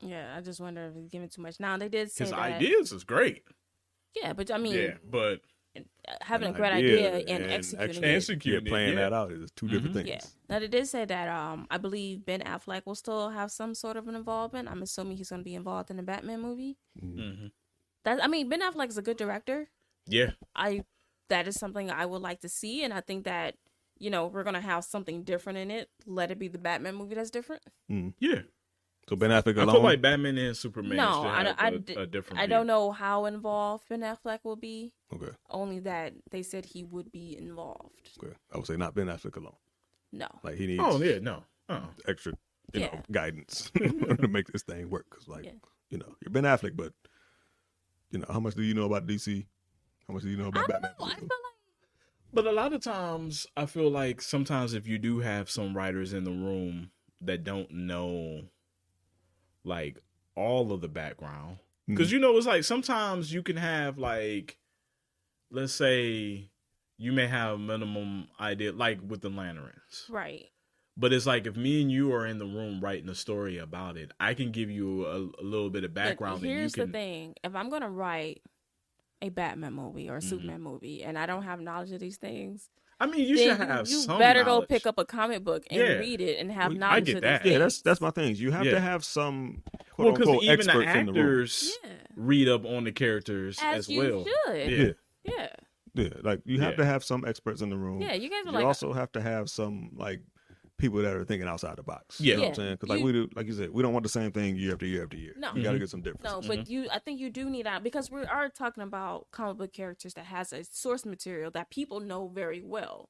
Yeah, I just wonder if he's giving too much. Now they did say His that. ideas is great. Yeah, but I mean, Yeah, but having An a great idea idea and and executing actually it. executing playing it, that out is two different things. Yeah. Now they did say that I believe Ben Affleck will still have some sort of an involvement. I'm assuming he's going to be involved in the Batman movie. Mm-hmm. Ben Affleck is a good director. Yeah. That is something I would like to see, and I think that we're going to have something different in it. Let it be the Batman movie that's different. Yeah. So Ben Affleck alone. I feel like Batman and Superman No, should have a different. I don't know how involved Ben Affleck will be. Okay. Only that they said he would be involved. Okay. I would say not Ben Affleck alone. No. Like he needs. Oh yeah, no. Extra, Yeah. guidance to make this thing work. Because you're Ben Affleck, but how much do you know about DC? How much do you know about Batman? I feel like But a lot of times, I feel like sometimes if you do have some writers in the room that don't know, like, all of the background, because it's like sometimes you can have, like, let's say you may have a minimum idea, like with the Lanterns, right. but it's like if me and you are in the room writing a story about it, I can give you a little bit of background. Look, here's and you can, the thing: if I'm gonna write a Batman movie or a Superman movie, and I don't have knowledge of these things, I mean, you should have you some better knowledge. go pick up a comic book and read it and have knowledge get of that. these Yeah, things. that's my thing. You have to have some Well, quote because unquote even the experts in the room. actors read up on the characters as you well. should. Yeah. Yeah, like you have to have some experts in the room. Yeah, you guys are You like also have to have some like people that are thinking outside the box. Yeah. You know what I'm saying? Because we do, like you said, we don't want the same thing year after year after year. No. You got to get some difference. No, but I think you do need that because we are talking about comic book characters that has a source material that people know very well.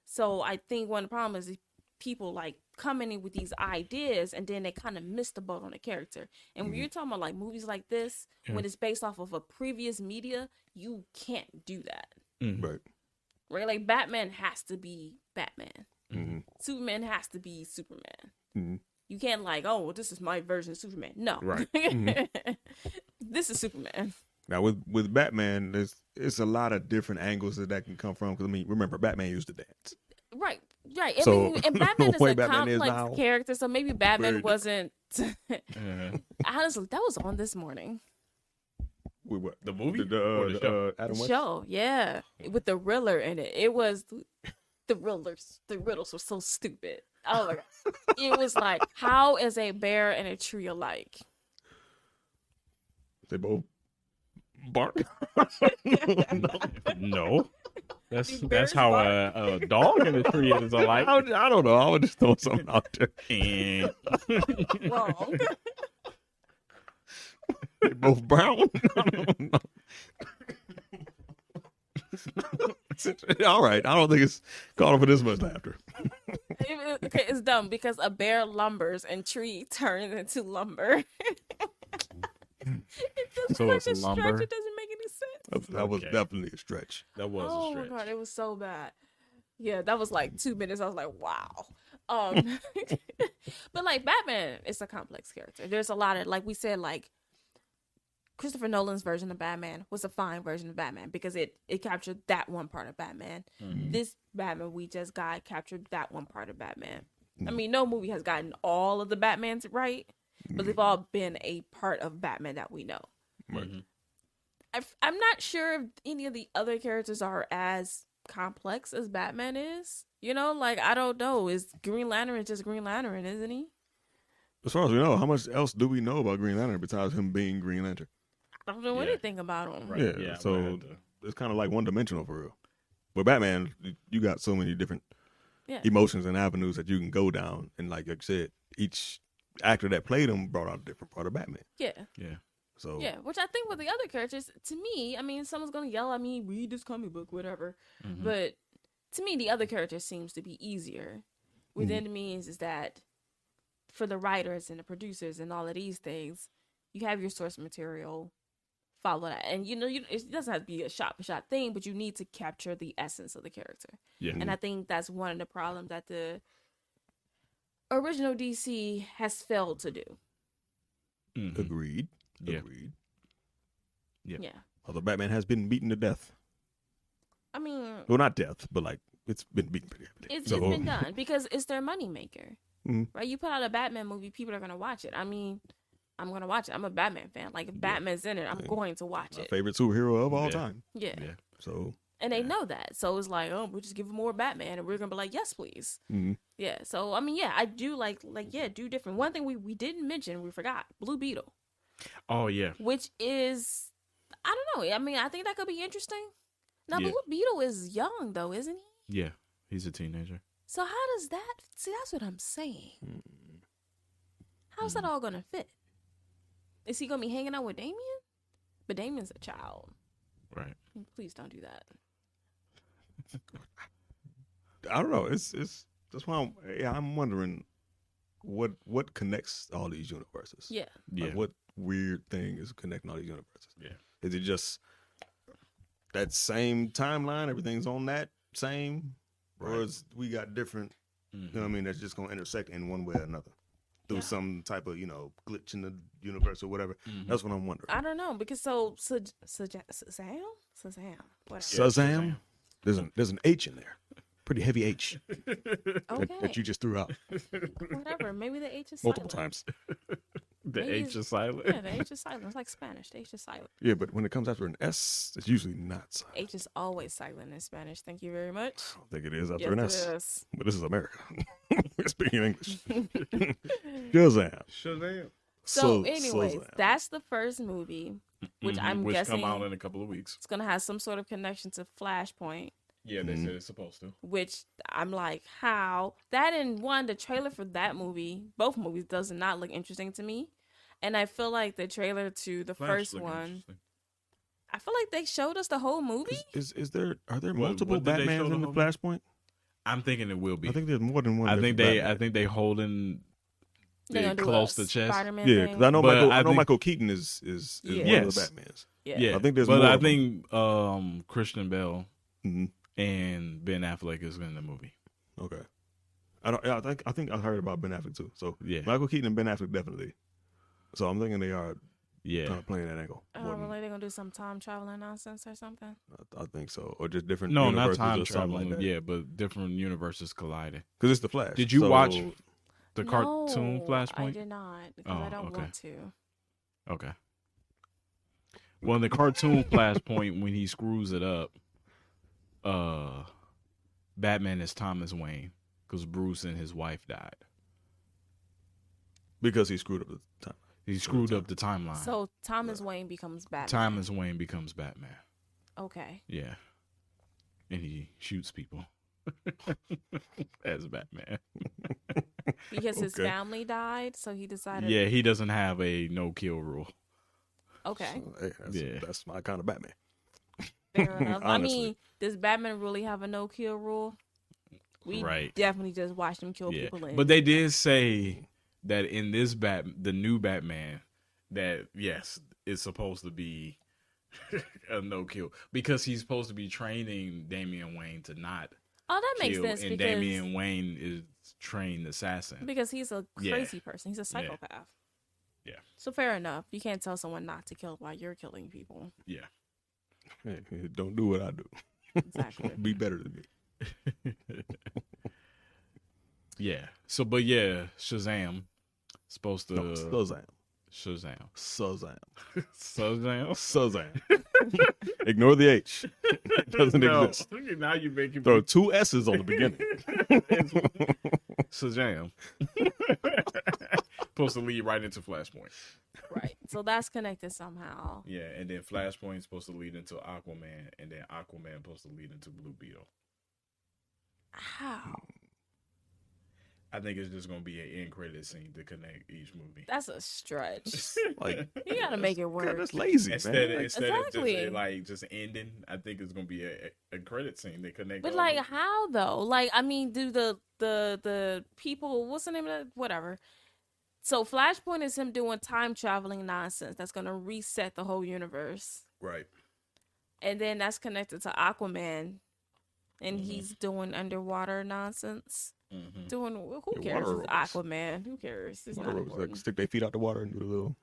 So I think one of the problems is people like coming in with these ideas and then they kind of miss the boat on the character. And when you're talking about like movies like this, when it's based off of a previous media, you can't do that. Right. Right? Like Batman has to be Batman. Superman has to be Superman. You can't like, oh, well, this is my version of Superman. No. Right. This is Superman. Now with Batman, it's a lot of different angles that can come from. Because I mean, remember Batman used to dance. Right. And, So, and Batman the is way a Batman is complex now, character, so maybe Batman very wasn't. Honestly, that was on this morning. With what? The movie? The Or the show? Adam The West? show, yeah, with the Riddler in it. It was the Riddlers. The riddles were so stupid. Oh my god! It was like, how is a bear and a tree alike? They both bark. No. That's how a dog and a tree is alike. I don't know. I would just throw something out there. And Wrong. They both brown. All right. I don't think it's calling for this much laughter. Okay, it's dumb because a bear lumbers and tree turns into lumber. It's So such it's a stretch, lumber. it doesn't make any sense. That was Okay. definitely a stretch. that was Oh a my stretch. god, it was so bad. Yeah, that was like 2 minutes. I was like, wow. But like Batman is a complex character. There's a lot of, like we said, like Christopher Nolan's version of Batman was a fine version of Batman because it captured that one part of Batman. This Batman we just got captured that one part of Batman. I mean, no movie has gotten all of the Batmans right, but they've all been a part of Batman that we know. Right. I'm not sure if any of the other characters are as complex as Batman is. Like, I don't know. Is Green Lantern just Green Lantern, isn't he? As far as we know, how much else do we know about Green Lantern besides him being Green Lantern? I don't know Yeah. anything about him. Right. Yeah, Yeah, so I'm gonna have to- it's kind of like one-dimensional for real. But Batman, you got so many different Yeah. emotions and avenues that you can go down. And like I said, each actor that played him brought out a different part of Batman. Yeah. Yeah. So Yeah. Which I think with the other characters, to me, I mean, someone's going to yell at me, read this comic book, whatever. But to me, the other character seems to be easier. Within the means is that for the writers and the producers and all of these things, you have your source material, follow that. And, it doesn't have to be a shot-for-shot thing, but you need to capture the essence of the character. Yeah. And I think that's one of the problems that the original DC has failed to do. agreed. Yeah. Agreed. Yeah. Yeah. Although Batman has been beaten to death. I mean, Well, not death, but like it's been beaten pretty heavily. it's been done because it's their moneymaker. right? You put out a Batman movie, people are gonna watch it. I mean, I'm gonna watch it. I'm a Batman fan. Like if Batman's in it, I'm going to watch My it. favorite superhero of all time. Yeah. So. And they know that. So it's like, oh, we'll just give them more Batman. And we're going to be like, yes, please. Yeah. So, I mean, yeah, I do do different. One thing we didn't mention, we forgot, Blue Beetle. Oh, yeah. Which is, I don't know. I mean, I think that could be interesting. Now, Yeah. Blue Beetle is young, though, isn't he? Yeah. He's a teenager. So how does that, see, that's what I'm saying. How's that all going to fit? Is he going to be hanging out with Damien? But Damien's a child. Right. Please don't do that. I don't know. It's that's why I'm wondering what connects all these universes. Yeah. Like what weird thing is connecting all these universes? Yeah. Is it just that same timeline? Everything's on that same, or is we got different? You know what I mean? That's just gonna intersect in one way or another through some type of glitch in the universe or whatever. That's what I'm wondering. I don't know because Shazam, whatever. Shazam. There's an H in there, pretty heavy H Okay. that you just threw out Whatever. Maybe the H is multiple silent. times. The Maybe H is silent. Yeah, the H is silent. It's like Spanish. The H is silent. Yeah, but when it comes after an S, it's usually not silent. H is always silent in Spanish. Thank you very much. I don't think it is after Yes, an it S. is. But this is America. We're speaking English. Shazam. Shazam. So, anyways, Shazam. that's the first movie, which I'm guessing come out in a couple of weeks. it's gonna have some sort of connection to Flashpoint. Yeah, they said it's supposed to. Which I'm like, how that and one the trailer for that movie, both movies does not look interesting to me, and I feel like the trailer to the first one, I feel like they showed us the whole movie. Are there multiple what did they show Batmans the in the whole- Flashpoint? I'm thinking it will be. I think there's more than one. I think different they holding They're it gonna do close a to chest. Spider-Man Batman. Yeah, thing. because I know But I Michael think- Keaton is Yeah. one of Yes. the Batmans. Yeah. I think there's but more I of them. think Christian Bell Mhm. and Ben Affleck is in the movie. Okay. I think I heard about Ben Affleck too. So Yeah. Michael Keaton and Ben Affleck definitely. So I'm thinking they are Yeah. kind of playing that angle. more than- Really, they're gonna do some time traveling nonsense or something. I think so, or just different. No, not universes time or something traveling. like that. Yeah, but different universes colliding. Because it's the Flash. Did you So- watch the cartoon No, Flashpoint? I did not because Oh, I don't okay. want to. Okay. Well, in the cartoon Flashpoint, when he screws it up, Batman is Thomas Wayne because Bruce and his wife died. Because he screwed up the time. He screwed up the timeline. So Thomas Wayne becomes Batman. Thomas Wayne becomes Batman. Okay. Yeah. And he shoots people as Batman. Because his Okay. family died, so he decided. Yeah, he doesn't have a no-kill rule. Okay. So, hey, that's my kind of Batman. Fair enough. I Honestly. mean, does Batman really have a no-kill rule? We Right. definitely just watched him kill Yeah, people. but they did say that in this the new Batman, that yes, it's supposed to be a no kill because he's supposed to be training Damian Wayne to not Oh, that makes kill, sense and because Damian Wayne is trained assassin. he's a crazy person. He's a psychopath. Yeah. So fair enough. You can't tell someone not to kill while you're killing people. Yeah, Hey, don't do what I do. Exactly. Be better than me. yeah. So, but yeah, Shazam supposed to No, Shazam. Shazam. Shazam. Shazam. Shazam. Ignore the H. It doesn't exist. Now you making Throw two S's on the beginning. Shazam. Supposed to lead right into Flashpoint. Right. So that's connected somehow. Yeah, and then Flashpoint is supposed to lead into Aquaman, and then Aquaman supposed to lead into Blue Beetle. How? I think it's just gonna be an end credit scene to connect each movie. That's a stretch. Like, You gotta make it God, work. that's lazy, Instead, man. Like, instead Exactly. of just ending, I think it's gonna be a credit scene that connect. But all like, movies. how though? Like, I mean, do the people? What's the name of that? Whatever. So Flashpoint is him doing time traveling nonsense that's gonna reset the whole universe, right. and then that's connected to Aquaman, and he's doing underwater nonsense. Mhm. Doing who Yeah, cares? water It's robots. Aquaman. Who cares? It's Water not robots, like, important. stick their feet out the water and do the little.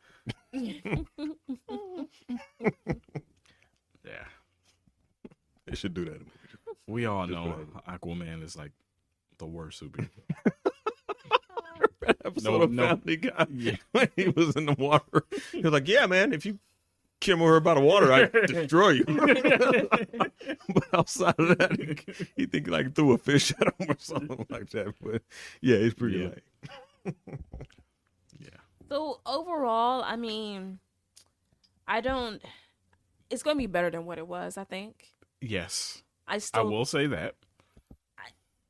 Yeah, They should do that. In movies. we all Just know for Aquaman is like the worst superhero. episode of Family Guy when he was in the water. He was like, "Yeah, man, if you come over by the water, I destroy you." But outside of that, he think like threw a fish at him or something like that. But yeah, it's pretty lame. Yeah. So overall, I mean, it's going to be better than what it was, I think. Yes. I will say that.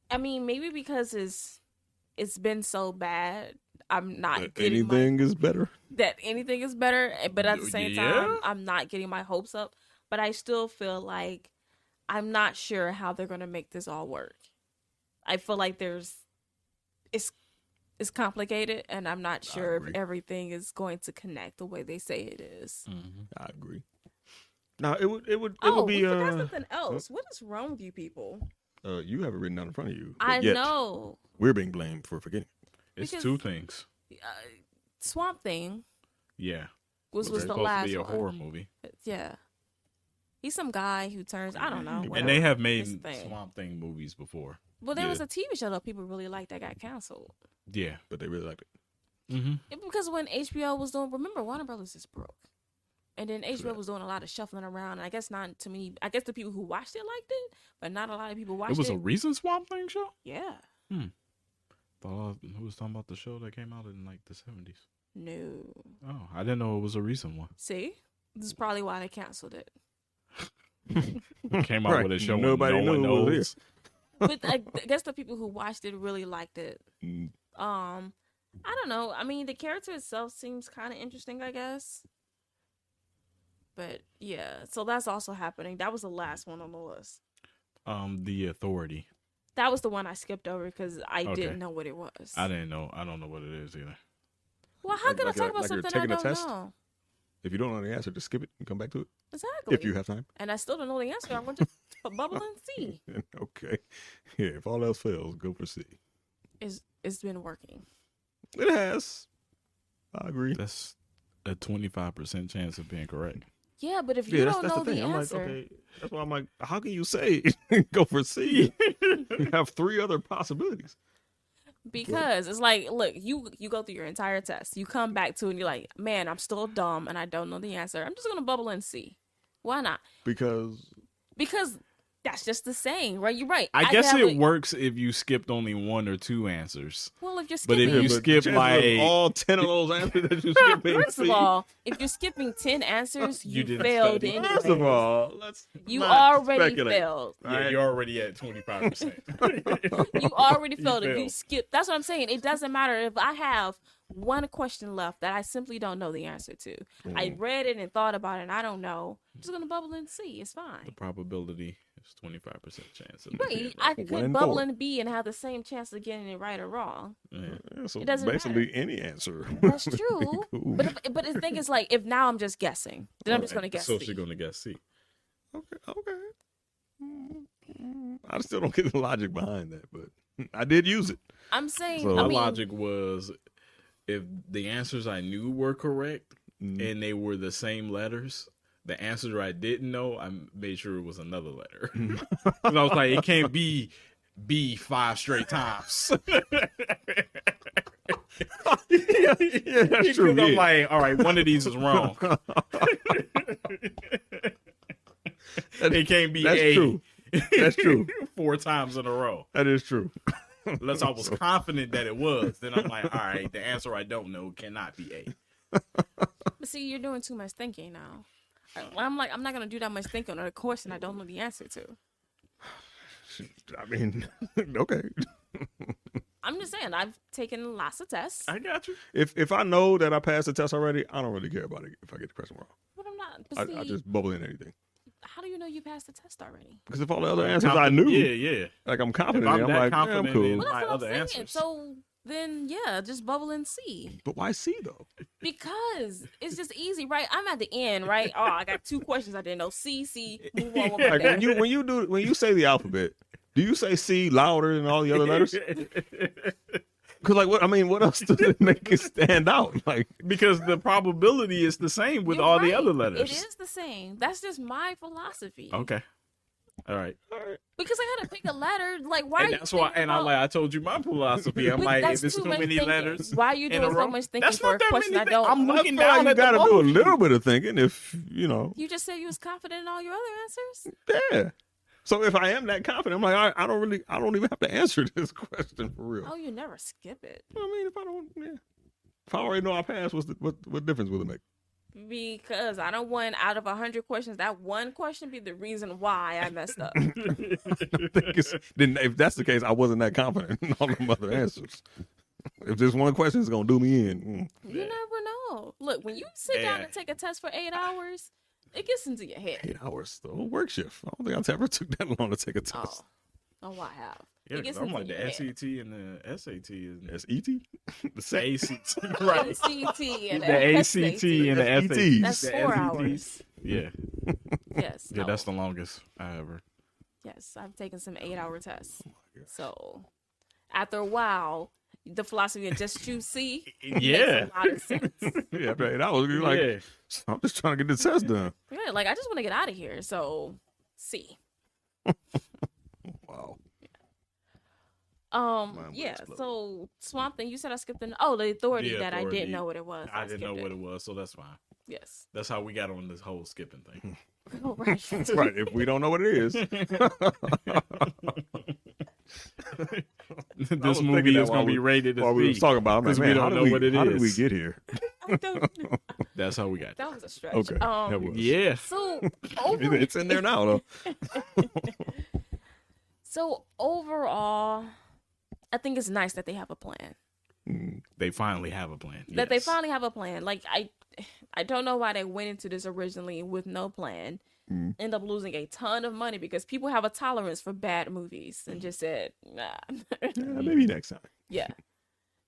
I mean, maybe because it's been so bad, I'm not getting anything is better. That anything is better, but at the same time, I'm not getting my hopes up. But I still feel like I'm not sure how they're going to make this all work. I feel like it's complicated, and I'm not sure if everything is going to connect the way they say it is. Mm-hmm. I agree. Now it would be. We forgot something else. What is wrong with you people? You have it written down in front of you. I know. We're being blamed for forgetting. It's two things. Swamp Thing. Yeah. Was the supposed last to be a one. horror movie. Yeah. He's some guy who turns, I don't know. And they have made Swamp Thing movies before. Well, there was a TV show that people really liked that got canceled. Yeah. But they really liked it. Mm-hmm. Because when HBO was doing, remember, Warner Brothers is broke. And then HBO was doing a lot of shuffling around. And I guess not to me. I guess the people who watched it liked it, but not a lot of people watched it. It was a recent Swamp Thing show? Yeah. Thought who was talking about the show that came out in like the 70s? No. Oh, I didn't know it was a recent one. See? This is probably why they canceled it. Came out with a show nobody no one knows. But I guess the people who watched it really liked it. I don't know. I mean, the character itself seems kind of interesting, I guess. But yeah, so that's also happening. That was the last one on the list. The Authority. That was the one I skipped over because I didn't know what it was. I didn't know. I don't know what it is either. Well, how can I talk about something I don't know? If you don't know the answer, just skip it and come back to it. Exactly. If you have time. And I still don't know the answer. I'm going to bubble and see. Okay. Yeah, if all else fails, go for C. It's been working. It has. I agree. That's a 25% chance of being correct. Yeah, but if you don't know the answer. I'm like, okay. That's why I'm like, how can you say go for C? You have 3 other possibilities. Because it's like, look, you go through your entire test. You come back to it and you're like, man, I'm still dumb and I don't know the answer. I'm just going to bubble and see. Why not? Because that's just the saying, right? You're right. I guess it works if you skipped only 1 or 2 answers. Well, if you're skipping... But if you skip like... all 10 of those answers that you skip First of all, if you're skipping 10 answers, you failed anyway. First of all, you already failed. Yeah, you're already at 25%. You already failed it. You skipped. That's what I'm saying. It doesn't matter if I have one question left that I simply don't know the answer to. I read it and thought about it and I don't know. I'm just going to bubble and see. It's fine. The probability is 25% chance. Right. I could bubble and B and have the same chance of getting it right or wrong. So it doesn't basically matter. Any answer. That's true. Cool. But the thing is, like, if now I'm just guessing, then I'm just going to guess So C. she's going to guess C. Okay. I still don't get the logic behind that, but I did use it. I'm saying... So my logic was... If the answers I knew were correct and they were the same letters, the answer I didn't know, I made sure it was another letter. Because I was like, it can't be B 5 straight times. Yeah, that's true. I'm like, all right, one of these is wrong. It can't be that's A. True. That's true. 4 times in a row. That is true. Unless I was confident that it was, then I'm like, all right, the answer I don't know cannot be A. But see, you're doing too much thinking now. I'm like, I'm not going to do that much thinking on a question I don't know the answer to. I mean, okay. I'm just saying, I've taken lots of tests. I got you. If I know that I passed the test already, I don't really care about it if I get the question wrong. But I'm not. But see, I just bubble in anything. How do you know you passed the test already? Because if all the other answers I knew, like I'm confident, I'm like, confident I'm cool. in Well, my that's what other I'm saying. answers. So then, yeah, just bubble and see. But why C though? Because it's just easy, right? I'm at the end, right? Oh, I got 2 questions I didn't know. C, move on. Like when you say the alphabet, do you say C louder than all the other letters? Because like what else does it make it stand out? Like because the probability is the same with all the other letters. It is the same. That's just my philosophy. Okay. All right. Because I gotta pick a letter. Like, why? And are that's you why. thinking And about... I told you my philosophy. I'm But like, that's if it's too too much many thinking. letters, Why are you in doing a so row, much thinking that's for a not that question many I things. don't? I'm I looking feel like down you at the gotta do a movie. little bit of thinking if You just said you was confident in all your other answers. yeah. So if I am that confident, I'm like, I don't even have to answer this question for real. Oh, you never skip it. I mean, if I already know I passed, what difference will it make? Because I don't want out of 100 questions, that one question be the reason why I messed up. Then if that's the case, I wasn't that confident in all the other answers. If this one question is gonna do me in, You never know. Look, when you sit down and take a test for 8 hours, it gets into your head. 8 hours, the whole work shift. I don't think I ever took that long to take a test. Oh, I have. Yeah, It gets because I'm into like your the head. SET and the SAT is SET, the ACT, right? ACT and The ACT SAT. and the SATs. SAT. That's The 4 SATs. hours. Yeah, Yes. yeah, no. that's the longest I ever. Yes, I've taken some 8-hour tests. So after a while, the philosophy of just choose C Yeah, makes a lot of sense. Yeah, after 8 hours, you're like, yeah. I'm just trying to get the test done. Yeah, like I just want to get out of here. So C. Wow. Mine would Yeah. explode. So Swamp Thing, you said I skipped the authority The that I Authority. didn't know what it was. I didn't know skipped what it. it was, so that's fine. Yes. That's how we got on this whole skipping thing. Oh, right. Right. If we don't know what it is, This movie is going to be rated while as we B. was talking about, I'm like, 'cause we man, don't know what it how did we is. get here? I don't know. That's how we got. That was a stretch. Okay, that was. Yeah. So over, It's in there now, though. so overall, I think it's nice that they have a plan. They finally have a plan. That they Yes. finally have a plan. Like I don't know why they went into this originally with no plan. End up losing a ton of money because people have a tolerance for bad movies and just said, nah. Yeah, maybe next time. Yeah.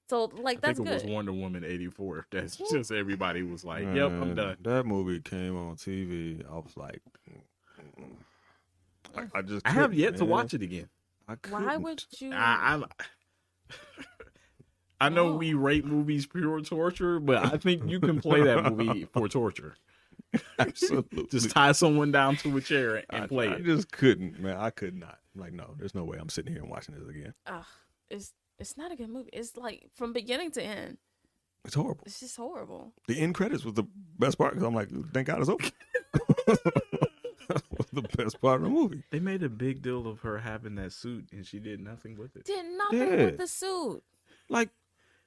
So like I that's think it was good. Wonder Woman 84. That's just everybody was like, yep, I'm done. That movie came on TV. I was like, I just. I have couldn't, yet to man. watch it again. I Why would you? I know Oh. we rate movies pure torture, but I think you can play that movie for torture. Absolutely. Just tie someone down to a chair and play I it. just couldn't, man. I could not. I'm like, no, there's no way I'm sitting here and watching this again. It's not a good movie. It's like from beginning to end. It's horrible. It's just horrible. The end credits was the best part because I'm like, thank God it's over. That was the best part of the movie. They made a big deal of her having that suit, and she did nothing with it. Did nothing Yeah. with the suit. Like,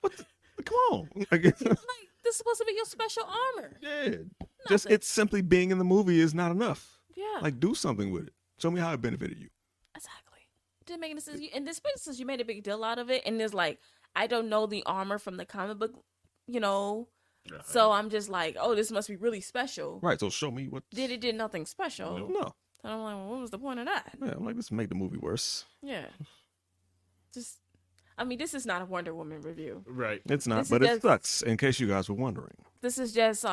what? Come on. Like, Like this is supposed to be your special armor. yeah. Just Nothing. it's simply being in the movie is not enough. Yeah. Like, do something with it. Show me how it benefited you. Exactly. Didn't make any sense. And especially since you made a big deal out of it, and it's like I don't know the armor from the comic book, So I'm just like, oh, this must be really special. Right. So show me what. It did nothing special. Nope. No. And I'm like, well, what was the point of that? Yeah, I'm like, this make the movie worse. Yeah. Just, I mean, this is not a Wonder Woman review. Right. It's not, This is but it just- sucks. In case you guys were wondering. This is just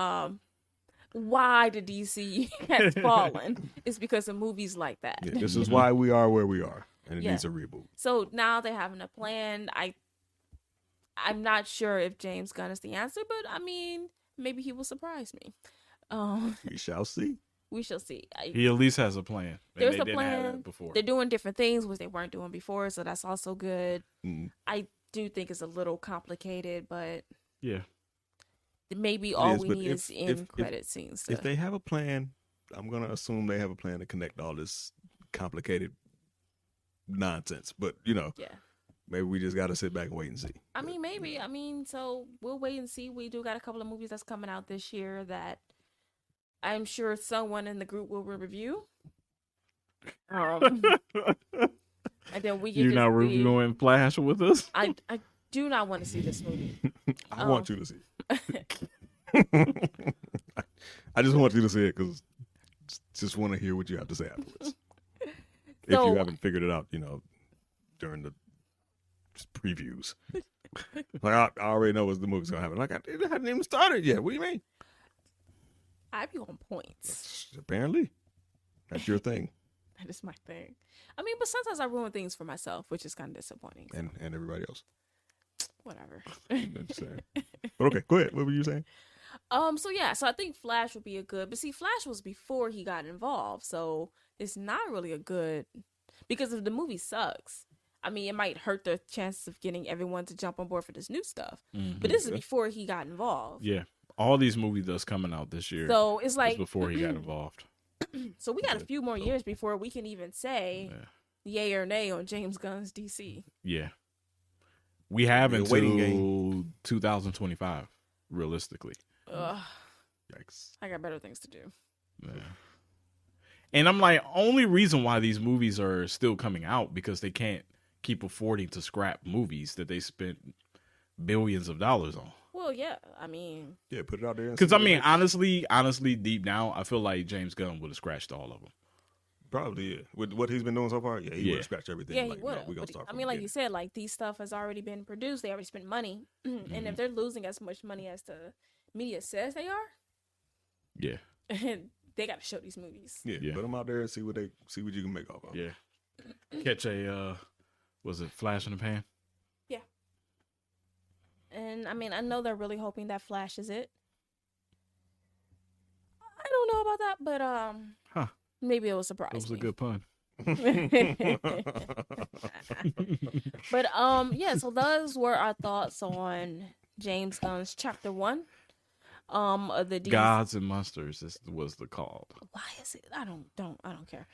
why the DC has fallen. It's because of movies like that. Yeah, this is why we are where we are, and it Yeah. needs a reboot. So now they're having a plan. I'm not sure if James Gunn is the answer, but I mean, maybe he will surprise me. We shall see. We shall see. He at least has a plan. And There's they a didn't have plan. that before. They're doing different things which they weren't doing before, so that's also good. Mm. I do think it's a little complicated, but Yeah. maybe all is, we but need is if- end credit scenes. If they have a plan, I'm gonna assume they have a plan to connect all this complicated nonsense. But yeah. maybe we just gotta sit back and wait and see. I mean, maybe. I mean, so we'll wait and see. We do got a couple of movies that's coming out this year that I'm sure someone in the group will review. And then we can You're just not see- reviewing Flash with us? I do not want to see this movie. I want you to see it. I just want you to see it because just want to hear what you have to say afterwards. If So- you haven't figured it out, during the previews. Like I already know what the movie's gonna happen. Like it hadn't even started yet. What do you mean? I be on points. Apparently, that's your thing, That is my thing. I mean, but sometimes I ruin things for myself, which is kind of disappointing. and everybody else. Whatever. I'm just saying. But okay, go ahead. What were you saying? So I think Flash would be a good, but see, Flash was before he got involved, so it's not really a good because if the movie sucks, I mean, it might hurt the chances of getting everyone to jump on board for this new stuff. But this is before he got involved. Yeah. All these movies that's coming out this year. So it's like before he got involved. So we got a few more years before we can even say yay or nay on James Gunn's DC. Yeah. We have a until waiting game. 2025, realistically. Ugh, Yikes. I got better things to do. Yeah. And I'm like, only reason why these movies are still coming out because they can't keep affording to scrap movies that they spent billions of dollars on. Well, yeah, I mean, Yeah, put it out there. Because I mean, honestly, deep down, I feel like James Gunn would have scratched all of them. Probably, yeah. With what he's been doing so far, he would have scratched everything. yeah, like, he would no, have. we gonna start I from mean, the like you beginning. said, like these stuff has already been produced. They already spent money, and if they're losing as much money as the media says they are, Yeah. they got to show these movies. Yeah, put them out there and see what you can make off of. Yeah. Catch a, was it Flash in the Pan? Yeah. And I mean, I know they're really hoping that Flash is it. I don't know about that, but maybe it will surprise That was me. a good pun. But yeah, so those were our thoughts on James Gunn's Chapter 1. Of the Gods and Monsters was the called. Why is it? I don't care.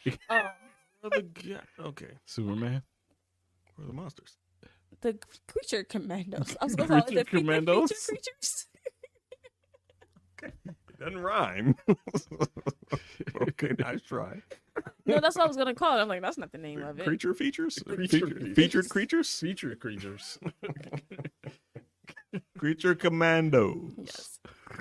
Okay. Superman. Where are the monsters? The creature commandos. I was gonna call it the Creature Commandos? creatures. It doesn't rhyme. Okay, nice try. No, that's what I was gonna call it. I'm like, that's not the name of it. Creature features? Creature Featured creatures? Feature creatures. Creature commandos. Yes.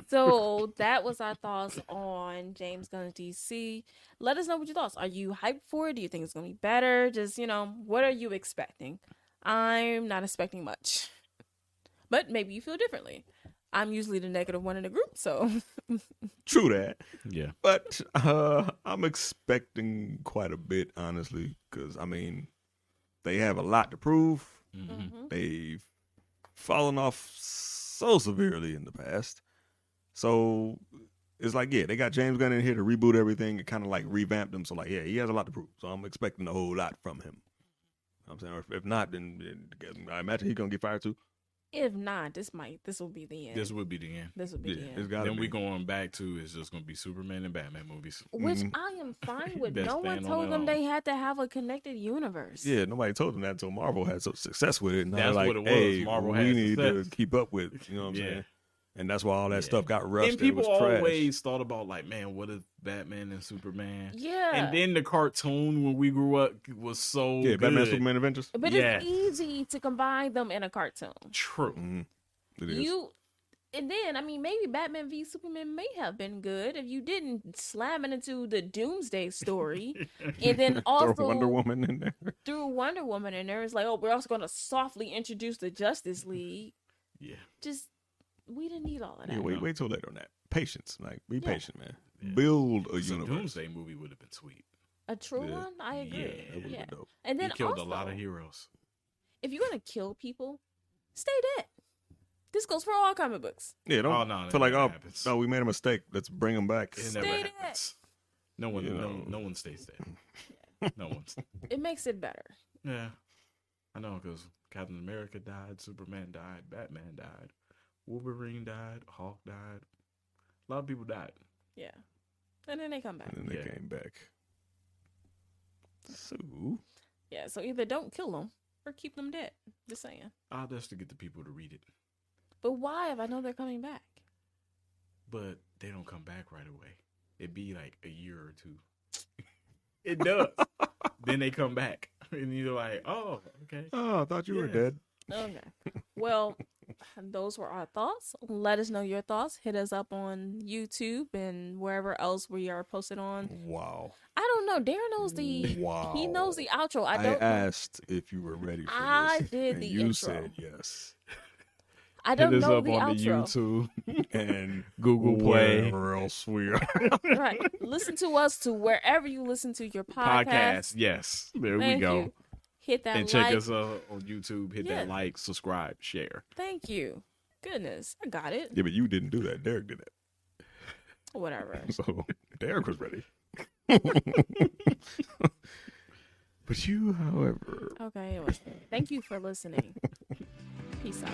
So that was our thoughts on James Gunn's DC. Let us know what your thoughts. Are you hyped for it? Do you think it's gonna be better? Just, what are you expecting? I'm not expecting much. But maybe you feel differently. I'm usually the negative one in the group, so True that. Yeah. But I'm expecting quite a bit, honestly, because, I mean, they have a lot to prove. Mm-hmm. They've fallen off so severely in the past. So it's like, yeah, they got James Gunn in here to reboot everything and kind of like revamp them. So, like, yeah, he has a lot to prove. So I'm expecting a whole lot from him. You know what I'm saying? Or if not, then I imagine he's going to get fired too. if not, this will be the end. This would be the end. This will be Yeah, the it's end. gotta Then be. we going back to it's just gonna be Superman and Batman movies. Which I am fine with. That's No one staying on told their them own. they had to have a connected universe. Yeah, nobody told them that until Marvel had some success with it. Now That's they're like, what it was. hey, Marvel we had need to success. keep up with, you know what I'm Yeah. saying? And that's why all that Yeah. stuff got rushed. And people it was trash. always thought about like, man, what if Batman and Superman? Yeah. And then the cartoon when we grew up was so Yeah, good. Batman, Superman, Avengers. But Yeah. it's easy to combine them in a cartoon. True. Mm-hmm. It is. And then, I mean, maybe Batman v Superman may have been good if you didn't slam it into the Doomsday story, and then also Throw Wonder Woman in there. threw Wonder Woman in there. It's like, oh, we're also going to softly introduce the Justice League. Yeah. Just, we didn't need all of that. Yeah, wait till later on that. Patience, like be Yeah. patient, man. Yeah. Build a So universe. Doomsday movie would have been sweet. A true Yeah. one? I agree. Yeah, That would've Yeah. been dope. And then He killed also, a lot of heroes. if you're going to kill people, stay dead. This goes for all comic books. Yeah, don't Oh, no, feel like, never oh, happens. no, we made a mistake. Let's bring them back. It never Stay dead. happens. No one, You know. no one stays dead. No one's. It makes it better. Yeah, I know because Captain America died, Superman died, Batman died, Wolverine died, Hulk died. A lot of people died. Yeah. And then they come back. And then they Yeah. came back. So, Yeah, so either don't kill them or keep them dead. Just saying. Just to get the people to read it, But why if I know they're coming back? but they don't come back right away. It'd be like a year or two. It does. Then they come back, and you're like, oh, okay. oh, I thought you were Yeah. dead. Okay. Well, those were our thoughts. Let us know your thoughts. Hit us up on YouTube and wherever else we are posted on. Wow. I don't know. Darren knows the Wow. he knows the outro. I I don't know. asked if you were ready for I this. did and the you intro. said yes. I don't Hit us know up the on outro. the YouTube, And Google Play, where else we are. Right. Listen to us to wherever you listen to your podcast. podcast. Yes, there Thank we go. you. Hit that And like. check us out on YouTube. Hit that Yeah. like, subscribe, share. Thank you. Goodness, I got it. Yeah, but you didn't do that. Derek did that. Whatever. So Derek was ready. But you, however. Okay, anyway, thank you for listening. Peace out.